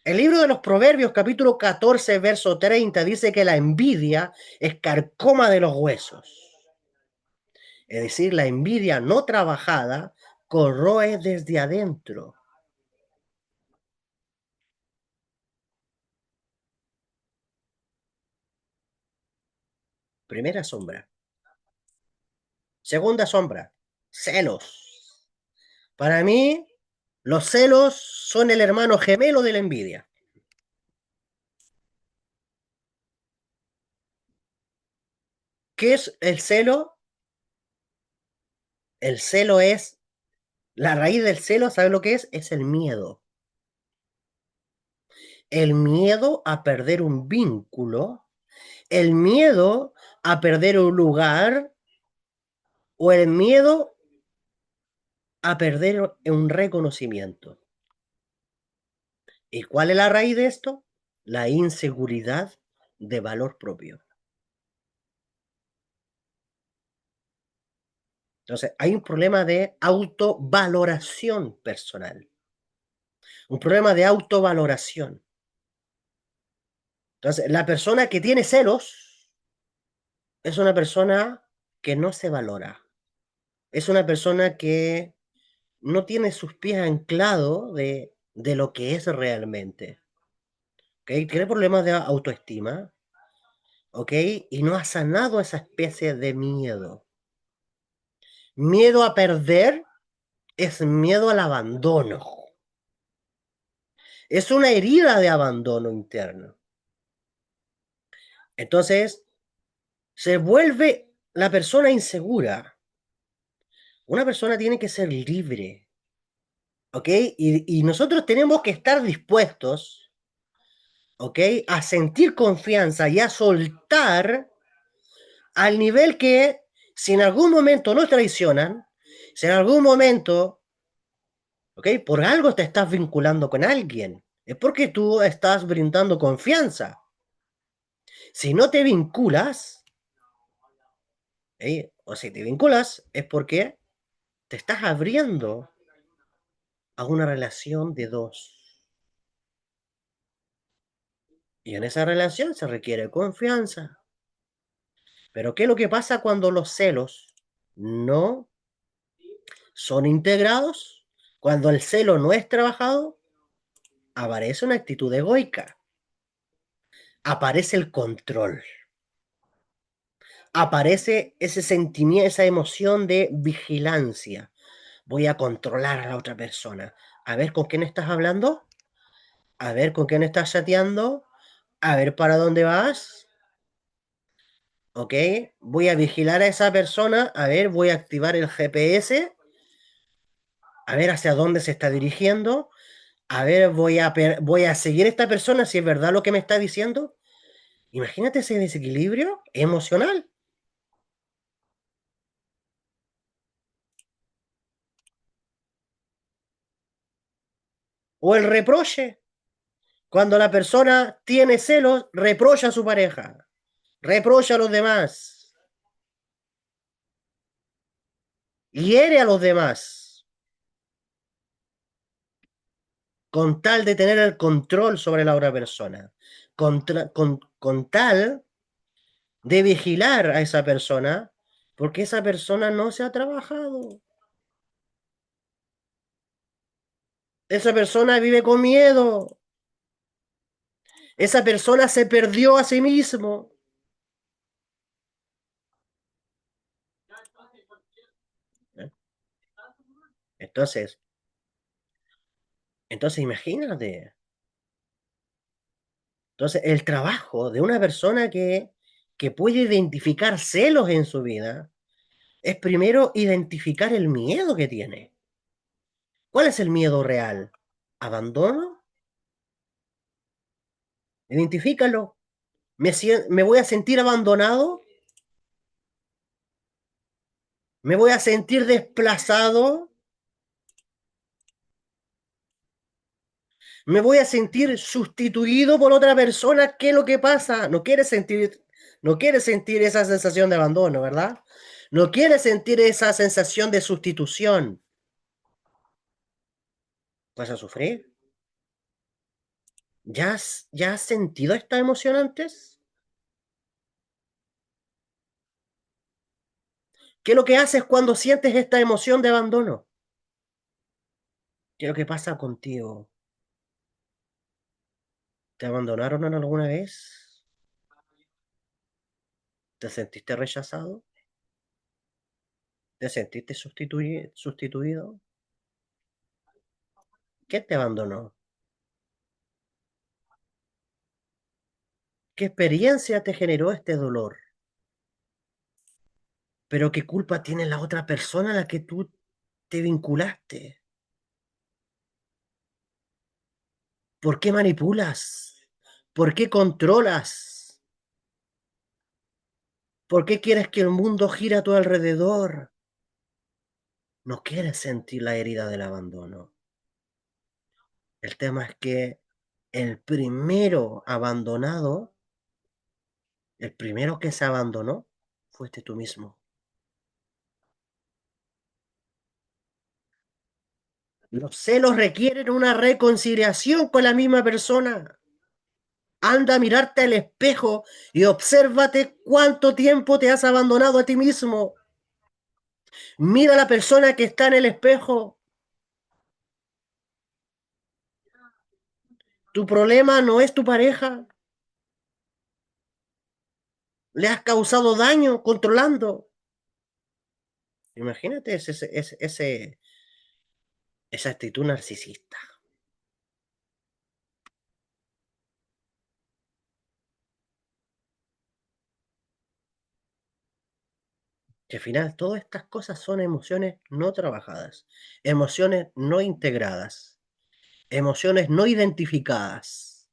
El libro de los Proverbios, capítulo 14, verso 30, dice que la envidia es carcoma de los huesos. Es decir, la envidia no trabajada corroe desde adentro. Primera sombra. Segunda sombra, celos. Para mí, los celos son el hermano gemelo de la envidia. ¿Qué es el celo? El celo es, la raíz del celo, ¿sabes lo que es? Es el miedo. El miedo a perder un vínculo, el miedo a perder un lugar o el miedo a perder un reconocimiento. ¿Y cuál es la raíz de esto? La inseguridad de valor propio. Entonces, hay un problema de autovaloración personal, un problema de autovaloración. Entonces, la persona que tiene celos es una persona que no se valora, es una persona que no tiene sus pies anclados de lo que es realmente. ¿Okay? Tiene problemas de autoestima, ¿ok? Y no ha sanado esa especie de miedo. Miedo a perder es miedo al abandono. Es una herida de abandono interno. Entonces, se vuelve la persona insegura. Una persona tiene que ser libre, ¿ok? Y nosotros tenemos que estar dispuestos, ¿ok? A sentir confianza y a soltar al nivel que si en algún momento nos traicionan, si en algún momento, ¿ok? Por algo te estás vinculando con alguien, es porque tú estás brindando confianza. Si no te vinculas, o si te vinculas, es porque te estás abriendo a una relación de dos. Y en esa relación se requiere confianza. Pero ¿qué es lo que pasa cuando los celos no son integrados? Cuando el celo no es trabajado, aparece una actitud egoica, aparece el control, aparece ese sentimiento, esa emoción de vigilancia. Voy a controlar a la otra persona. A ver con quién estás hablando, a ver con quién estás chateando, a ver para dónde vas, ¿ok? Voy a vigilar a esa persona, a ver, voy a activar el GPS, a ver hacia dónde se está dirigiendo, a ver, voy a seguir a esta persona si es verdad lo que me está diciendo. Imagínate ese desequilibrio emocional. O el reproche. Cuando la persona tiene celos, reprocha a su pareja, reprocha a los demás, hiere a los demás, con tal de tener el control sobre la otra persona, con tal de vigilar a esa persona, porque esa persona no se ha trabajado. Esa persona vive con miedo. Esa persona se perdió a sí mismo. ¿Eh? Entonces, entonces imagínate. Entonces, el trabajo de una persona que puede identificar celos en su vida es primero identificar el miedo que tiene. ¿Cuál es el miedo real? ¿Abandono? Identifícalo. ¿Me voy a sentir abandonado? ¿Me voy a sentir desplazado? ¿Me voy a sentir sustituido por otra persona? ¿Qué es lo que pasa? ¿No quieres sentir? No quieres sentir esa sensación de abandono, ¿verdad? No quieres sentir esa sensación de sustitución. ¿Vas a sufrir? ¿Ya has sentido esta emoción antes? ¿Qué es lo que haces cuando sientes esta emoción de abandono? ¿Qué es lo que pasa contigo? ¿Te abandonaron en alguna vez? ¿Te sentiste rechazado? ¿Te sentiste sustituido? ¿Qué te abandonó? ¿Qué experiencia te generó este dolor? Pero ¿qué culpa tiene la otra persona a la que tú te vinculaste? ¿Por qué manipulas? ¿Por qué controlas? ¿Por qué quieres que el mundo gire a tu alrededor? No quieres sentir la herida del abandono. El tema es que el primero abandonado, el primero que se abandonó, fuiste tú mismo. Los celos requieren una reconciliación con la misma persona. Anda a mirarte al espejo y obsérvate cuánto tiempo te has abandonado a ti mismo. Mira a la persona que está en el espejo. Tu problema no es tu pareja. Le has causado daño controlando. Imagínate esa actitud narcisista. Que al final todas estas cosas son emociones no trabajadas, emociones no integradas, emociones no identificadas,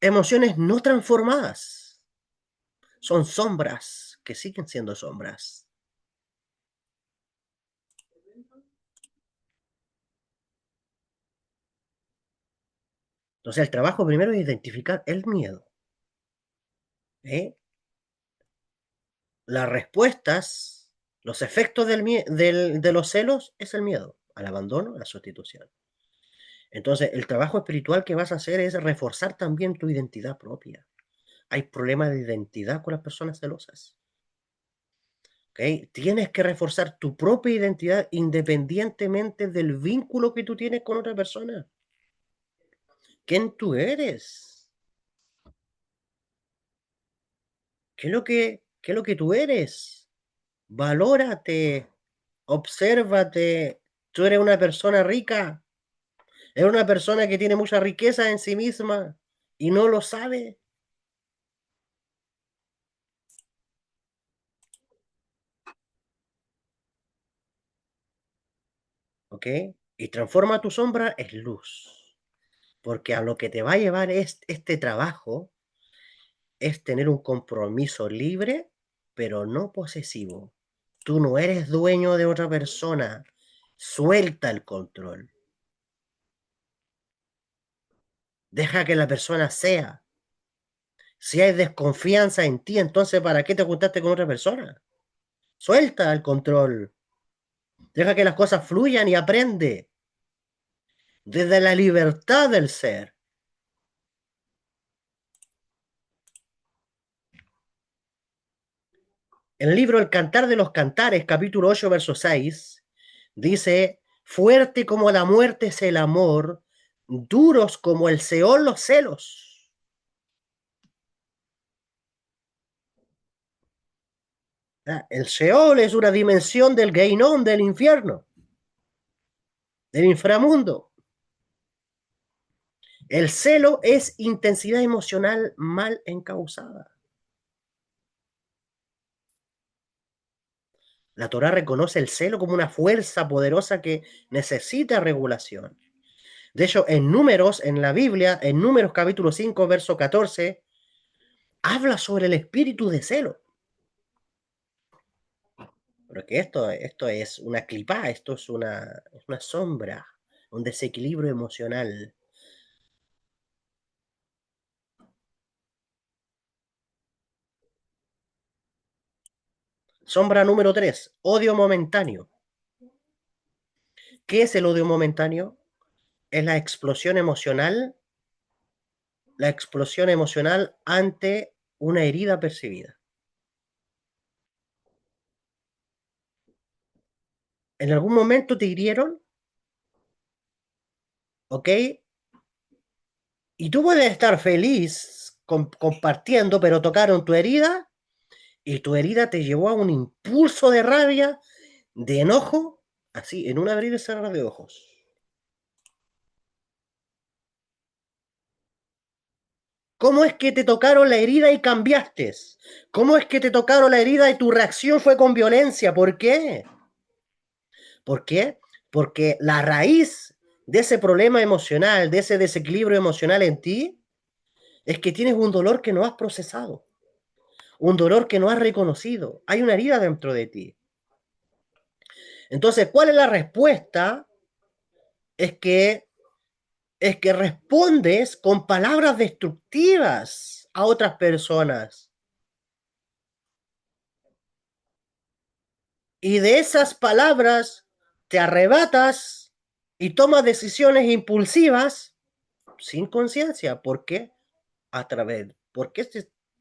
emociones no transformadas. Son sombras que siguen siendo sombras. Entonces el trabajo primero es identificar el miedo. ¿Eh? Las respuestas, los efectos de los celos es el miedo al abandono, a la sustitución. Entonces el trabajo espiritual que vas a hacer es reforzar también tu identidad propia. Hay problemas de identidad con las personas celosas. ¿Ok? Tienes que reforzar tu propia identidad independientemente del vínculo que tú tienes con otra persona. ¿Quién tú eres? ¿Qué es lo que tú eres? Valórate, obsérvate. Tú eres una persona rica, eres una persona que tiene mucha riqueza en sí misma y no lo sabe. ¿Ok? Y transforma tu sombra en luz. Porque a lo que te va a llevar este trabajo es tener un compromiso libre, pero no posesivo. Tú no eres dueño de otra persona. Suelta el control. Deja que la persona sea. Si hay desconfianza en ti, entonces ¿para qué te juntaste con otra persona? Suelta el control. Deja que las cosas fluyan y aprende desde la libertad del ser. El libro El Cantar de los Cantares, capítulo 8, verso 6, dice, fuerte como la muerte es el amor, duros como el Seol los celos. El Seol es una dimensión del Geinón, del infierno, del inframundo. El celo es intensidad emocional mal encausada. La Torá reconoce el celo como una fuerza poderosa que necesita regulación. De hecho, en Números, en la Biblia, en Números capítulo 5, verso 14, habla sobre el espíritu de celo. Porque esto es una clipá, esto es una sombra, un desequilibrio emocional. Sombra número 3, odio momentáneo. ¿Qué es el odio momentáneo? Es la explosión emocional ante una herida percibida. En algún momento te hirieron, ¿ok? Y tú puedes estar feliz compartiendo, pero tocaron tu herida y tu herida te llevó a un impulso de rabia, de enojo, así, en un abrir y cerrar de ojos. ¿Cómo es que te tocaron la herida y cambiaste? ¿Cómo es que te tocaron la herida y tu reacción fue con violencia? ¿Por qué? ¿Por qué? Porque la raíz de ese problema emocional, de ese desequilibrio emocional en ti, es que tienes un dolor que no has procesado, un dolor que no has reconocido. Hay una herida dentro de ti. Entonces, ¿cuál es la respuesta? Es que, es que respondes con palabras destructivas a otras personas. Y de esas palabras te arrebatas y tomas decisiones impulsivas sin conciencia. ¿Por qué? ¿Por qué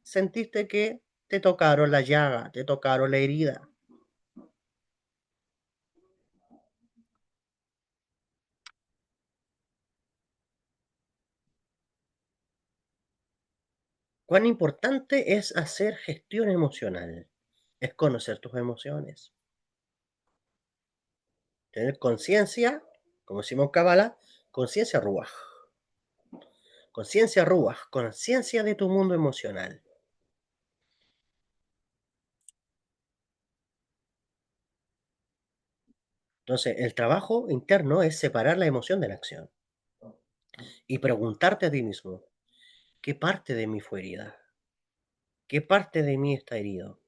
sentiste que te tocaron la llaga, te tocaron la herida? ¿Cuán importante es hacer gestión emocional? Es conocer tus emociones, tener conciencia, como decimos en Kabbalah, conciencia ruach, conciencia de tu mundo emocional. Entonces, el trabajo interno es separar la emoción de la acción y preguntarte a ti mismo, ¿qué parte de mí fue herida? ¿Qué parte de mí está herido?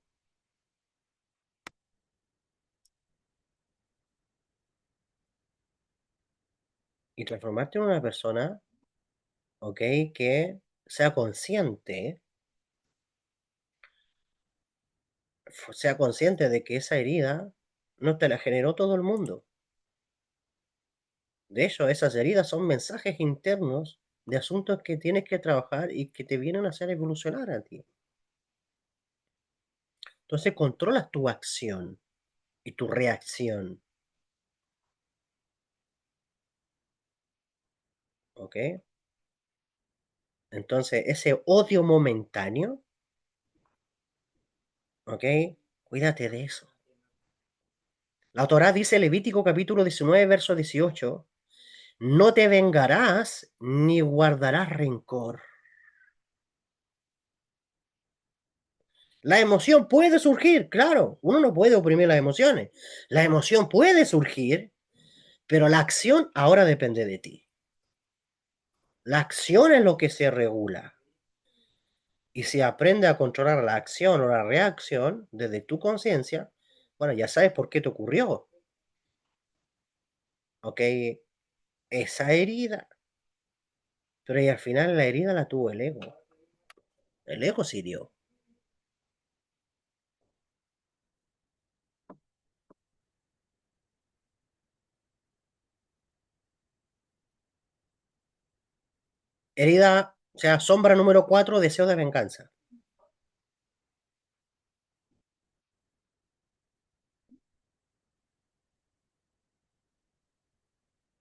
Y transformarte en una persona, ¿ok? Que sea consciente de que esa herida no te la generó todo el mundo. De hecho, esas heridas son mensajes internos de asuntos que tienes que trabajar y que te vienen a hacer evolucionar a ti. Entonces controlas tu acción y tu reacción, ¿ok? Entonces ese odio momentáneo, ¿ok? Cuídate de eso. La Torá dice, Levítico capítulo 19, verso 18, no te vengarás ni guardarás rencor. La emoción puede surgir, claro, uno no puede oprimir las emociones. La emoción puede surgir, pero la acción ahora depende de ti. La acción es lo que se regula. Y si aprende a controlar la acción o la reacción desde tu conciencia, bueno, ya sabes por qué te ocurrió. ¿Ok? Esa herida. Pero y al final la herida la tuvo el ego. El ego se hirió. Herida, o sea, sombra número 4, deseo de venganza.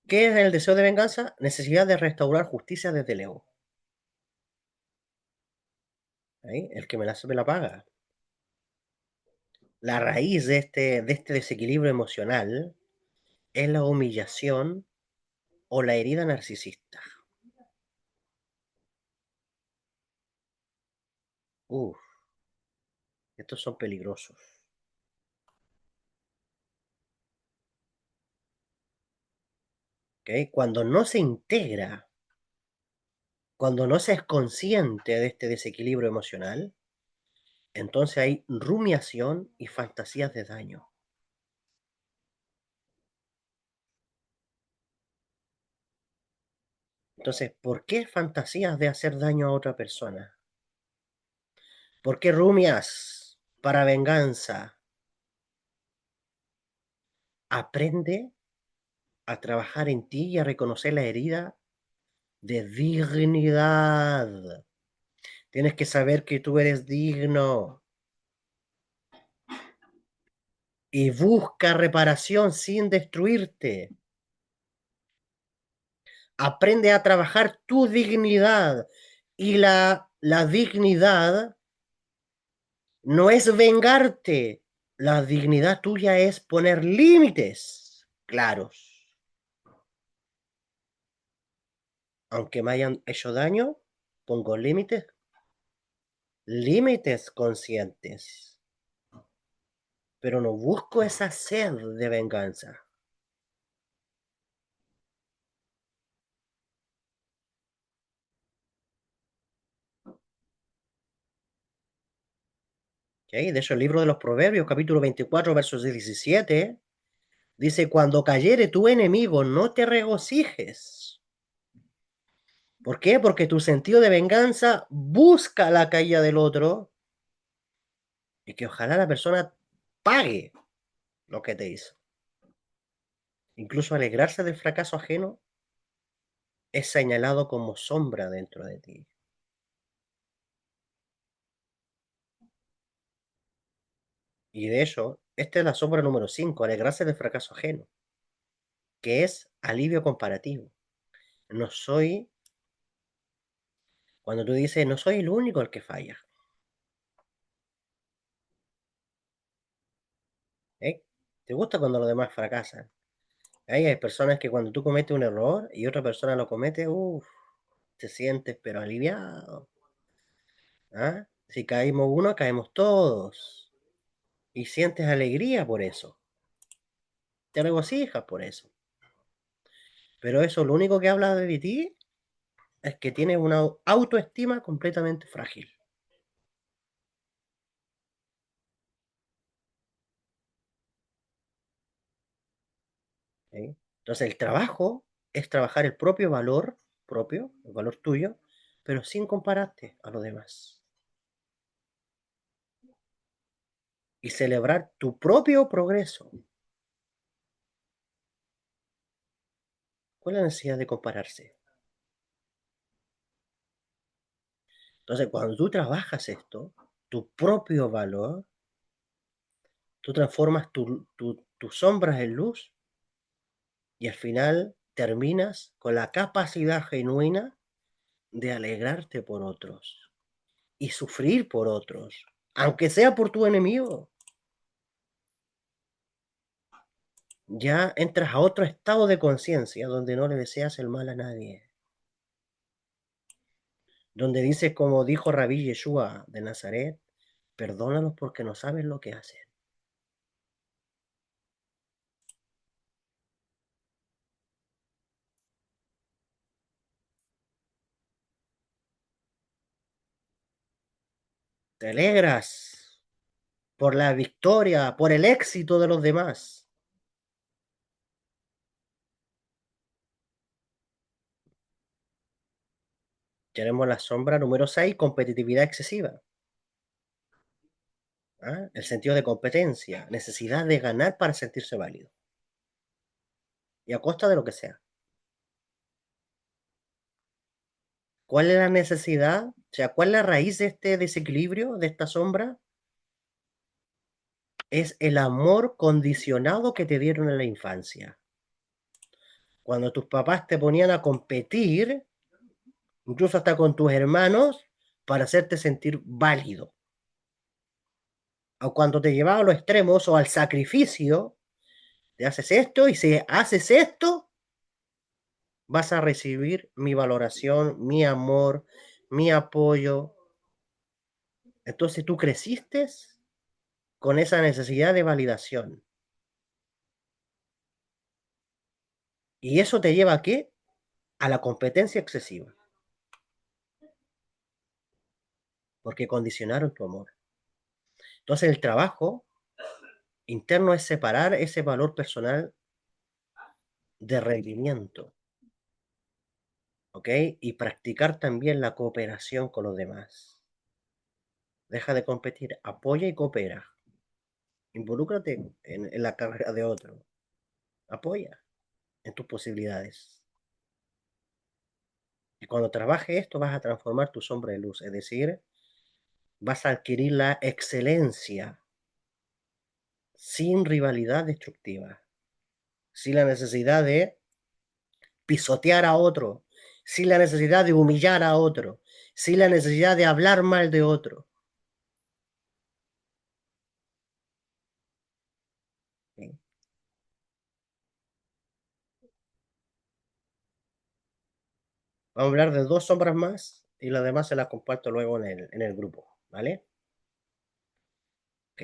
¿Qué es el deseo de venganza? Necesidad de restaurar justicia desde el ego. ¿Eh? El que me la hace me la paga. La raíz de este desequilibrio emocional es la humillación o la herida narcisista. Uf, estos son peligrosos. ¿Ok? Cuando no se es consciente de este desequilibrio emocional, entonces hay rumiación y fantasías de daño. Entonces, ¿por qué fantasías de hacer daño a otra persona? ¿Por qué rumias para venganza? aprende a trabajar en ti y a reconocer la herida de dignidad. Tienes que saber que tú eres digno y busca reparación sin destruirte. Aprende a trabajar tu dignidad y la dignidad no es vengarte. La dignidad tuya es poner límites claros. Aunque me hayan hecho daño, pongo límites conscientes, pero no busco esa sed de venganza. ¿Okay? De hecho, el libro de los Proverbios, capítulo 24, versos 17, dice, cuando cayere tu enemigo, no te regocijes. ¿Por qué? Porque tu sentido de venganza busca la caída del otro y que ojalá la persona pague lo que te hizo. Incluso alegrarse del fracaso ajeno es señalado como sombra dentro de ti. Y de hecho, esta es la sombra número 5, alegrarse del fracaso ajeno, que es alivio comparativo. No soy, cuando tú dices, no soy el único el que falla. ¿Eh? ¿Te gusta cuando los demás fracasan? Hay personas que cuando tú cometes un error y otra persona lo comete, uff, te sientes pero aliviado. ¿Ah? Si caímos uno, caemos todos. Y sientes alegría por eso. Te regocijas por eso. Pero eso lo único que habla de ti es que tienes una autoestima completamente frágil. ¿Sí? Entonces el trabajo es trabajar el propio valor propio, el valor tuyo, pero sin compararte a los demás. Y celebrar tu propio progreso. ¿Cuál es la necesidad de compararse? Entonces, cuando tú trabajas esto, tu propio valor, tú transformas tus sombras en luz y al final terminas con la capacidad genuina de alegrarte por otros y sufrir por otros, aunque sea por tu enemigo. Ya entras a otro estado de conciencia donde no le deseas el mal a nadie, donde dices como dijo Rabí Yeshua de Nazaret, perdónalos porque no saben lo que hacen. Te alegras por la victoria, por el éxito de los demás. Tenemos la sombra número 6, competitividad excesiva. ¿Ah? El sentido de competencia, necesidad de ganar para sentirse válido. Y a costa de lo que sea. ¿Cuál es la necesidad? O sea, ¿cuál es la raíz de este desequilibrio, de esta sombra? Es el amor condicionado que te dieron en la infancia. Cuando tus papás te ponían a competir, incluso hasta con tus hermanos, para hacerte sentir válido. O cuando te llevaba a los extremos o al sacrificio, te haces esto y si haces esto, vas a recibir mi valoración, mi amor, mi apoyo. Entonces tú creciste con esa necesidad de validación. ¿Y eso te lleva a qué? A la competencia excesiva, porque condicionaron tu amor. Entonces el trabajo interno es separar ese valor personal de rendimiento, ¿ok? Y practicar también la cooperación con los demás. Deja de competir, apoya y coopera. Involúcrate en la carrera de otro. apoya en tus posibilidades. Y cuando trabajes esto vas a transformar tu sombra en luz, es decir, vas a adquirir la excelencia sin rivalidad destructiva, sin la necesidad de pisotear a otro, sin la necesidad de humillar a otro, sin la necesidad de hablar mal de otro. ¿Sí? Vamos a hablar de dos sombras más y las demás se las comparto luego en el grupo, ¿vale? Ok.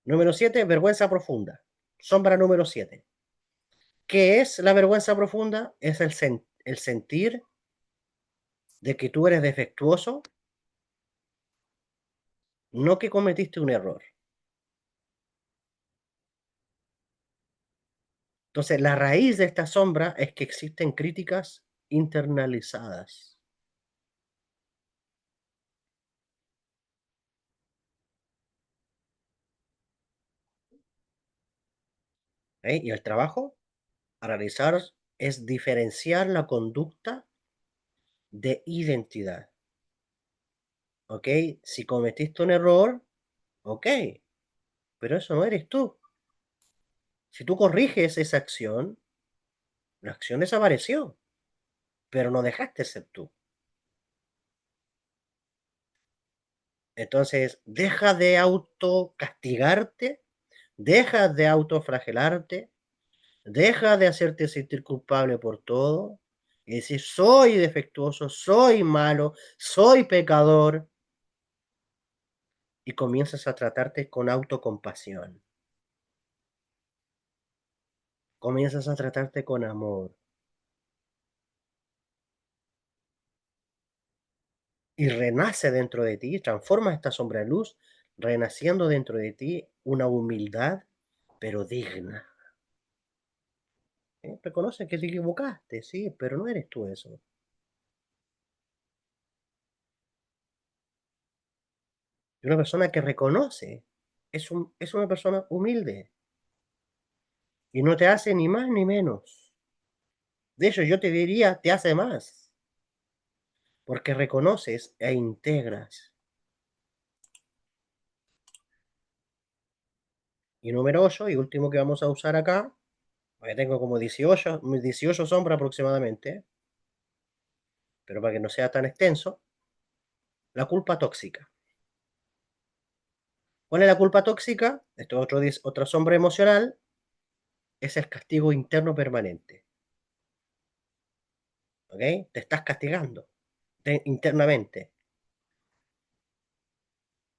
Número 7, vergüenza profunda. Sombra número 7. ¿Qué es la vergüenza profunda? Es el sentir de que tú eres defectuoso, no que cometiste un error. Entonces, la raíz de esta sombra es que existen críticas internalizadas. ¿Eh? Y el trabajo a realizar es diferenciar la conducta de identidad. ¿Ok? Si cometiste un error, ok, pero eso no eres tú. Si tú corriges esa acción, la acción desapareció, pero no dejaste de ser tú. Entonces, deja de autocastigarte, deja de autoflagelarte, deja de hacerte sentir culpable por todo y decir, soy defectuoso, soy malo, soy pecador, y comienzas a tratarte con autocompasión, comienzas a tratarte con amor y renace dentro de ti, transforma esta sombra en luz, renaciendo dentro de ti una humildad, pero digna. ¿Eh? Reconoce que te equivocaste, sí, pero no eres tú eso. Y una persona que reconoce es una persona humilde y no te hace ni más ni menos. De hecho, yo te diría, te hace más, porque reconoces e integras. Y número 8, y último que vamos a usar acá, porque tengo como 18 sombras aproximadamente, pero para que no sea tan extenso, la culpa tóxica. ¿Cuál es la culpa tóxica? Esto es otra sombra emocional, es el castigo interno permanente. ¿Ok? Te estás castigando internamente.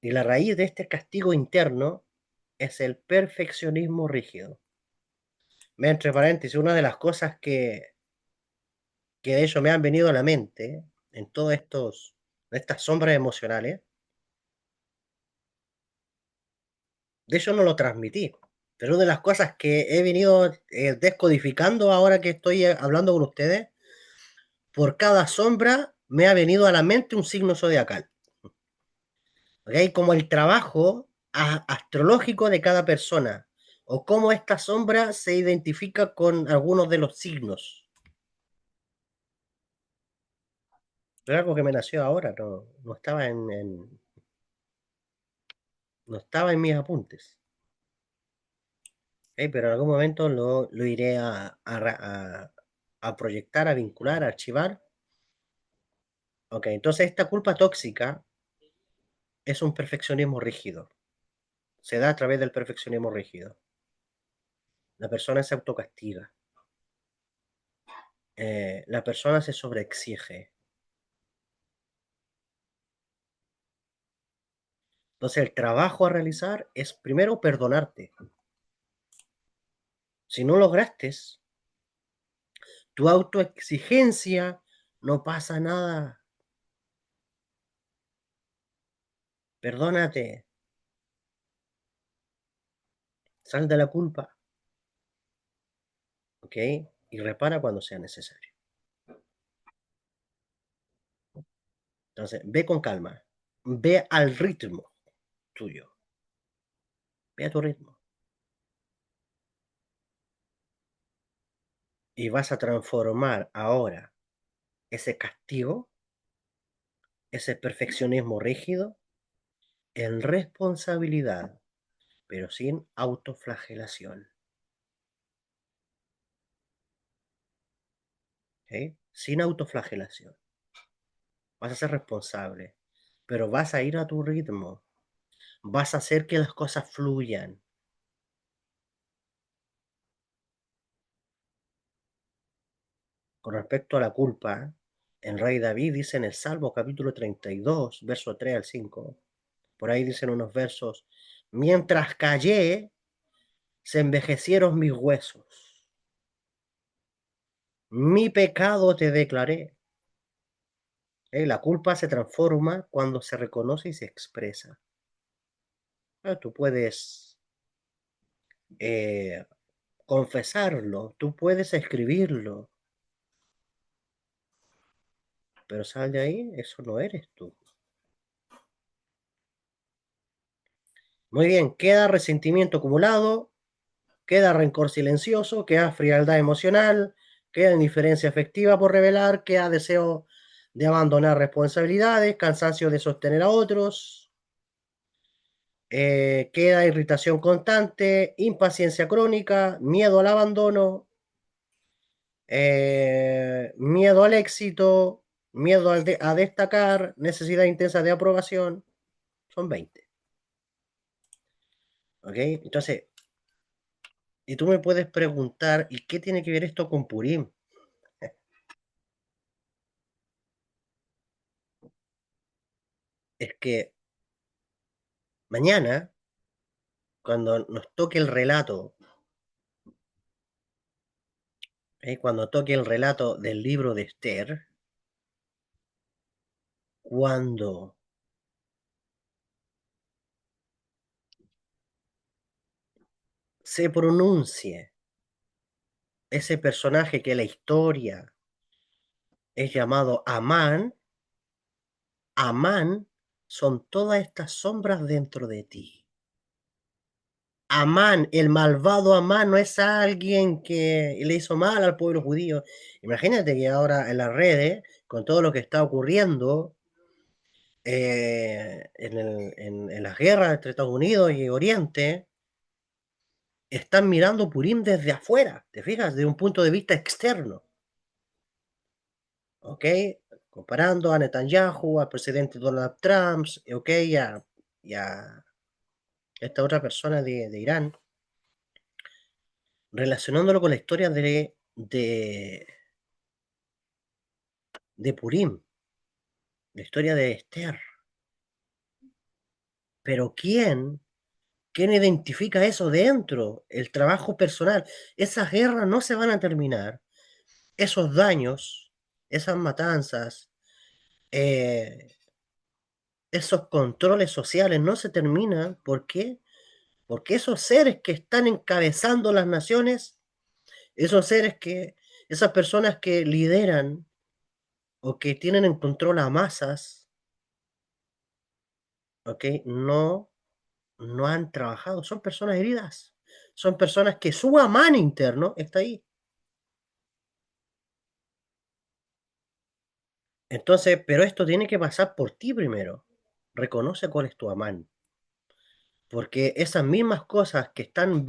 Y la raíz de este castigo interno es el perfeccionismo rígido. Entre paréntesis, una de las cosas que de hecho me han venido a la mente en todas estas sombras emocionales, de hecho no lo transmití, pero una de las cosas que he venido descodificando ahora que estoy hablando con ustedes, por cada sombra me ha venido a la mente un signo zodiacal. ¿Ok? Como el trabajo astrológico de cada persona, o cómo esta sombra se identifica con algunos de los signos. Pero algo que me nació ahora, no estaba no estaba en mis apuntes. ¿Ok? Pero en algún momento lo iré a proyectar, a vincular, a archivar. Ok, entonces esta culpa tóxica es un perfeccionismo rígido. Se da a través del perfeccionismo rígido. La persona se autocastiga. La persona se sobreexige. Entonces el trabajo a realizar es primero perdonarte. Si no lograste tu autoexigencia, no pasa nada. Perdónate, sal de la culpa, ¿ok? Y repara cuando sea necesario. Entonces, ve con calma, ve al ritmo tuyo. ve a tu ritmo. Y vas a transformar ahora ese castigo, ese perfeccionismo rígido, en responsabilidad, pero sin autoflagelación. ¿Ok? Sin autoflagelación. Vas a ser responsable, pero vas a ir a tu ritmo. Vas a hacer que las cosas fluyan. Con respecto a la culpa, el rey David dice en el Salmo capítulo 32, verso 3 al 5, por ahí dicen unos versos, mientras callé, se envejecieron mis huesos. Mi pecado te declaré. La culpa se transforma cuando se reconoce y se expresa. Tú puedes eh, confesarlo, tú puedes escribirlo, pero sal de ahí, eso no eres tú. Muy bien, queda resentimiento acumulado, queda rencor silencioso, queda frialdad emocional, queda indiferencia afectiva por revelar, queda deseo de abandonar responsabilidades, cansancio de sostener a otros, queda irritación constante, impaciencia crónica, miedo al abandono, miedo al éxito, miedo a destacar, necesidad intensa de aprobación. Son 20. ¿Ok? Entonces, y tú me puedes preguntar, ¿y qué tiene que ver esto con Purim? Es que mañana, cuando nos toque el relato, cuando toque el relato del libro de Esther, cuando se pronuncie ese personaje que la historia es llamado Amán, Amán son todas estas sombras dentro de ti. Amán, el malvado Amán, no es alguien que le hizo mal al pueblo judío. Imagínate que ahora en las redes, con todo lo que está ocurriendo en las guerras entre Estados Unidos y Oriente, están mirando Purim desde afuera, ¿te fijas? Desde un punto de vista externo, ¿ok? Comparando a Netanyahu, al presidente Donald Trump, ¿ok? Y a esta otra persona de Irán, relacionándolo con la historia de Purim, la historia de Esther. Pero ¿quién identifica eso dentro? El trabajo personal. Esas guerras no se van a terminar. Esos daños, esas matanzas, eh, esos controles sociales no se terminan. ¿Por qué? Porque esos seres que están encabezando las naciones, esas personas que lideran o que tienen en control a masas, ¿ok? No han trabajado, son personas heridas, son personas que su amán interno está ahí. Entonces, pero esto tiene que pasar por ti primero. Reconoce cuál es tu amán, porque esas mismas cosas que están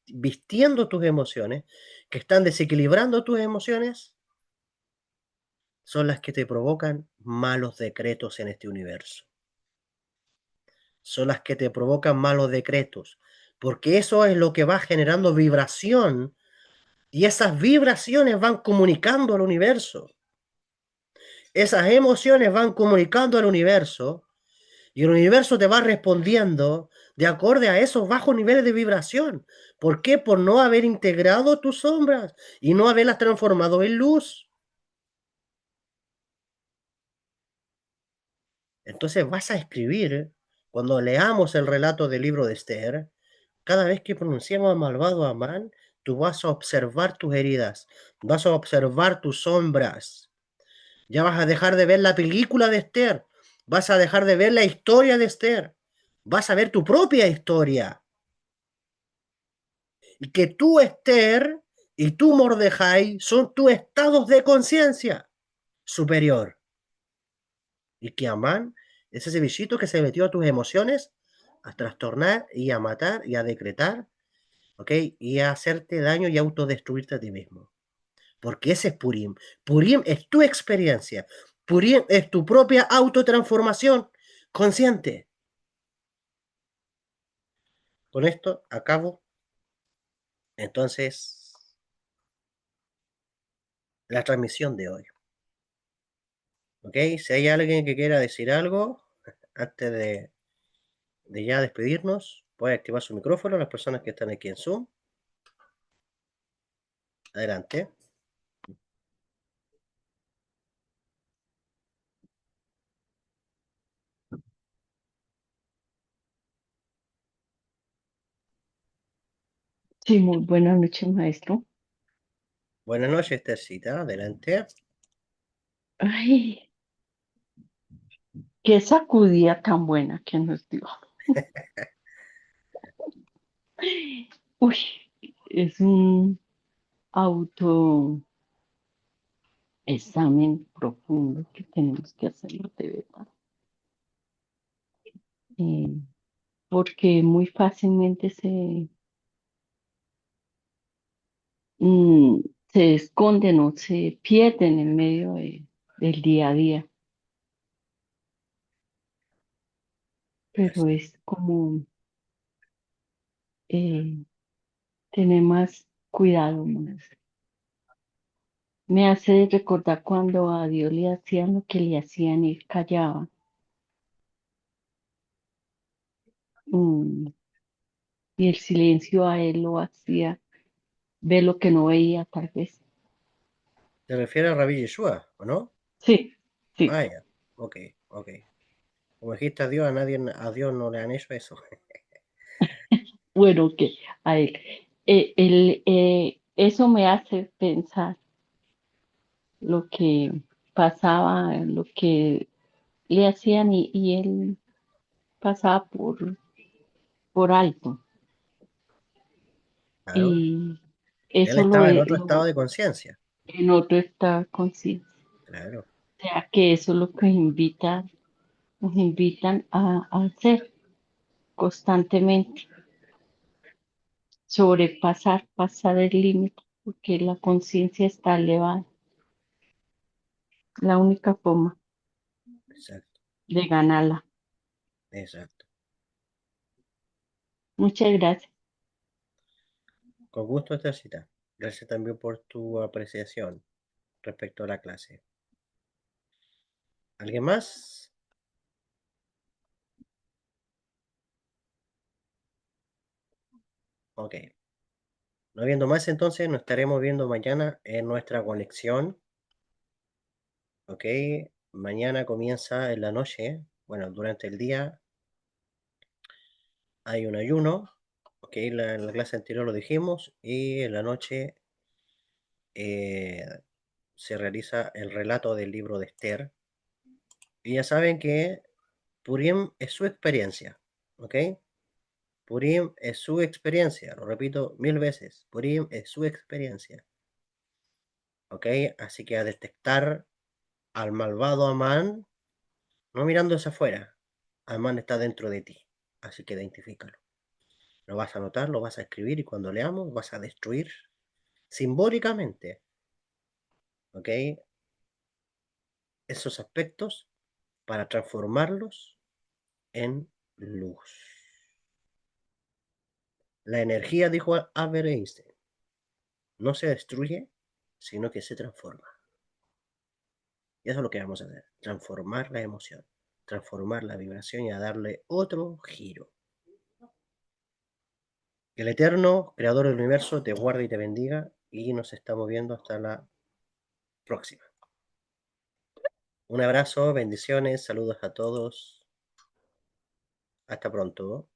vistiendo tus emociones, que están desequilibrando tus emociones, son las que te provocan malos decretos en este universo. Son las que te provocan malos decretos, porque eso es lo que va generando vibración y esas vibraciones van comunicando al universo. Esas emociones van comunicando al universo y el universo te va respondiendo de acorde a esos bajos niveles de vibración. ¿Por qué? Por no haber integrado tus sombras y no haberlas transformado en luz. Entonces vas a escribir, cuando leamos el relato del libro de Esther, cada vez que pronunciemos malvado Amán, tú vas a observar tus heridas, vas a observar tus sombras. Ya vas a dejar de ver la película de Esther, vas a dejar de ver la historia de Esther, vas a ver tu propia historia. Y que tú, Esther, y tú, Mordejai, son tus estados de conciencia superior. Y que Amán es ese bichito que se metió a tus emociones a trastornar y a matar y a decretar, ¿ok? Y a hacerte daño y autodestruirte a ti mismo. Porque ese es Purim. Purim es tu experiencia. Purim es tu propia autotransformación consciente. Con esto acabo entonces la transmisión de hoy. ¿Ok? Si hay alguien que quiera decir algo antes de ya despedirnos, puede activar su micrófono. Las personas que están aquí en Zoom, adelante. Sí, muy buenas noches, maestro. Buenas noches, Tercita, adelante. Ay, qué sacudida tan buena que nos dio. Uy, es un autoexamen profundo que tenemos que hacerlo de verdad. Eh, Porque muy fácilmente mm, se esconden o se pierden en medio del día a día. Pero es como eh, tener más cuidado, más. Me hace recordar cuando a Dios le hacían lo que le hacían y él callaba. Mm, y el silencio a él lo hacía ver lo que no veía, tal vez. ¿Te refieres a Rabbi Yeshua, o no? Sí, sí. Ah, ya. Ok, ok. Como dijiste a Dios, a Dios no le han hecho eso. Bueno, que a él. Eso me hace pensar lo que pasaba, lo que le hacían y él pasaba por alto. Claro. Y Él eso estaba en otro estado de conciencia. en otro está consciente. Claro, O sea que eso es lo que nos invitan a hacer constantemente, sobrepasar, pasar el límite, porque la conciencia está elevada, la única forma exacto, de ganarla. exacto. Muchas gracias. Con gusto, Tercita. Gracias también por tu apreciación respecto a la clase. ¿Alguien más? Ok. No viendo más, entonces nos estaremos viendo mañana en nuestra conexión. Ok. Mañana comienza en la noche. Bueno, durante el día hay un ayuno. Ok, en la clase anterior lo dijimos. Y en la noche eh, se realiza el relato del libro de Esther. Y ya saben que Purim es su experiencia. ¿Ok? Purim es su experiencia. Lo repito 1000 veces. Purim es su experiencia. ¿Ok? Así que a detectar al malvado Amán, no mirando hacia afuera. Amán está dentro de ti. Así que identifícalo. Lo vas a anotar, lo vas a escribir y cuando leamos vas a destruir simbólicamente, ¿ok? Esos aspectos para transformarlos en luz. La energía, dijo Albert Einstein, no se destruye, sino que se transforma. Y eso es lo que vamos a hacer, transformar la emoción, transformar la vibración y a darle otro giro. Que el eterno creador del universo te guarde y te bendiga y nos estamos viendo hasta la próxima. Un abrazo, bendiciones, saludos a todos. Hasta pronto.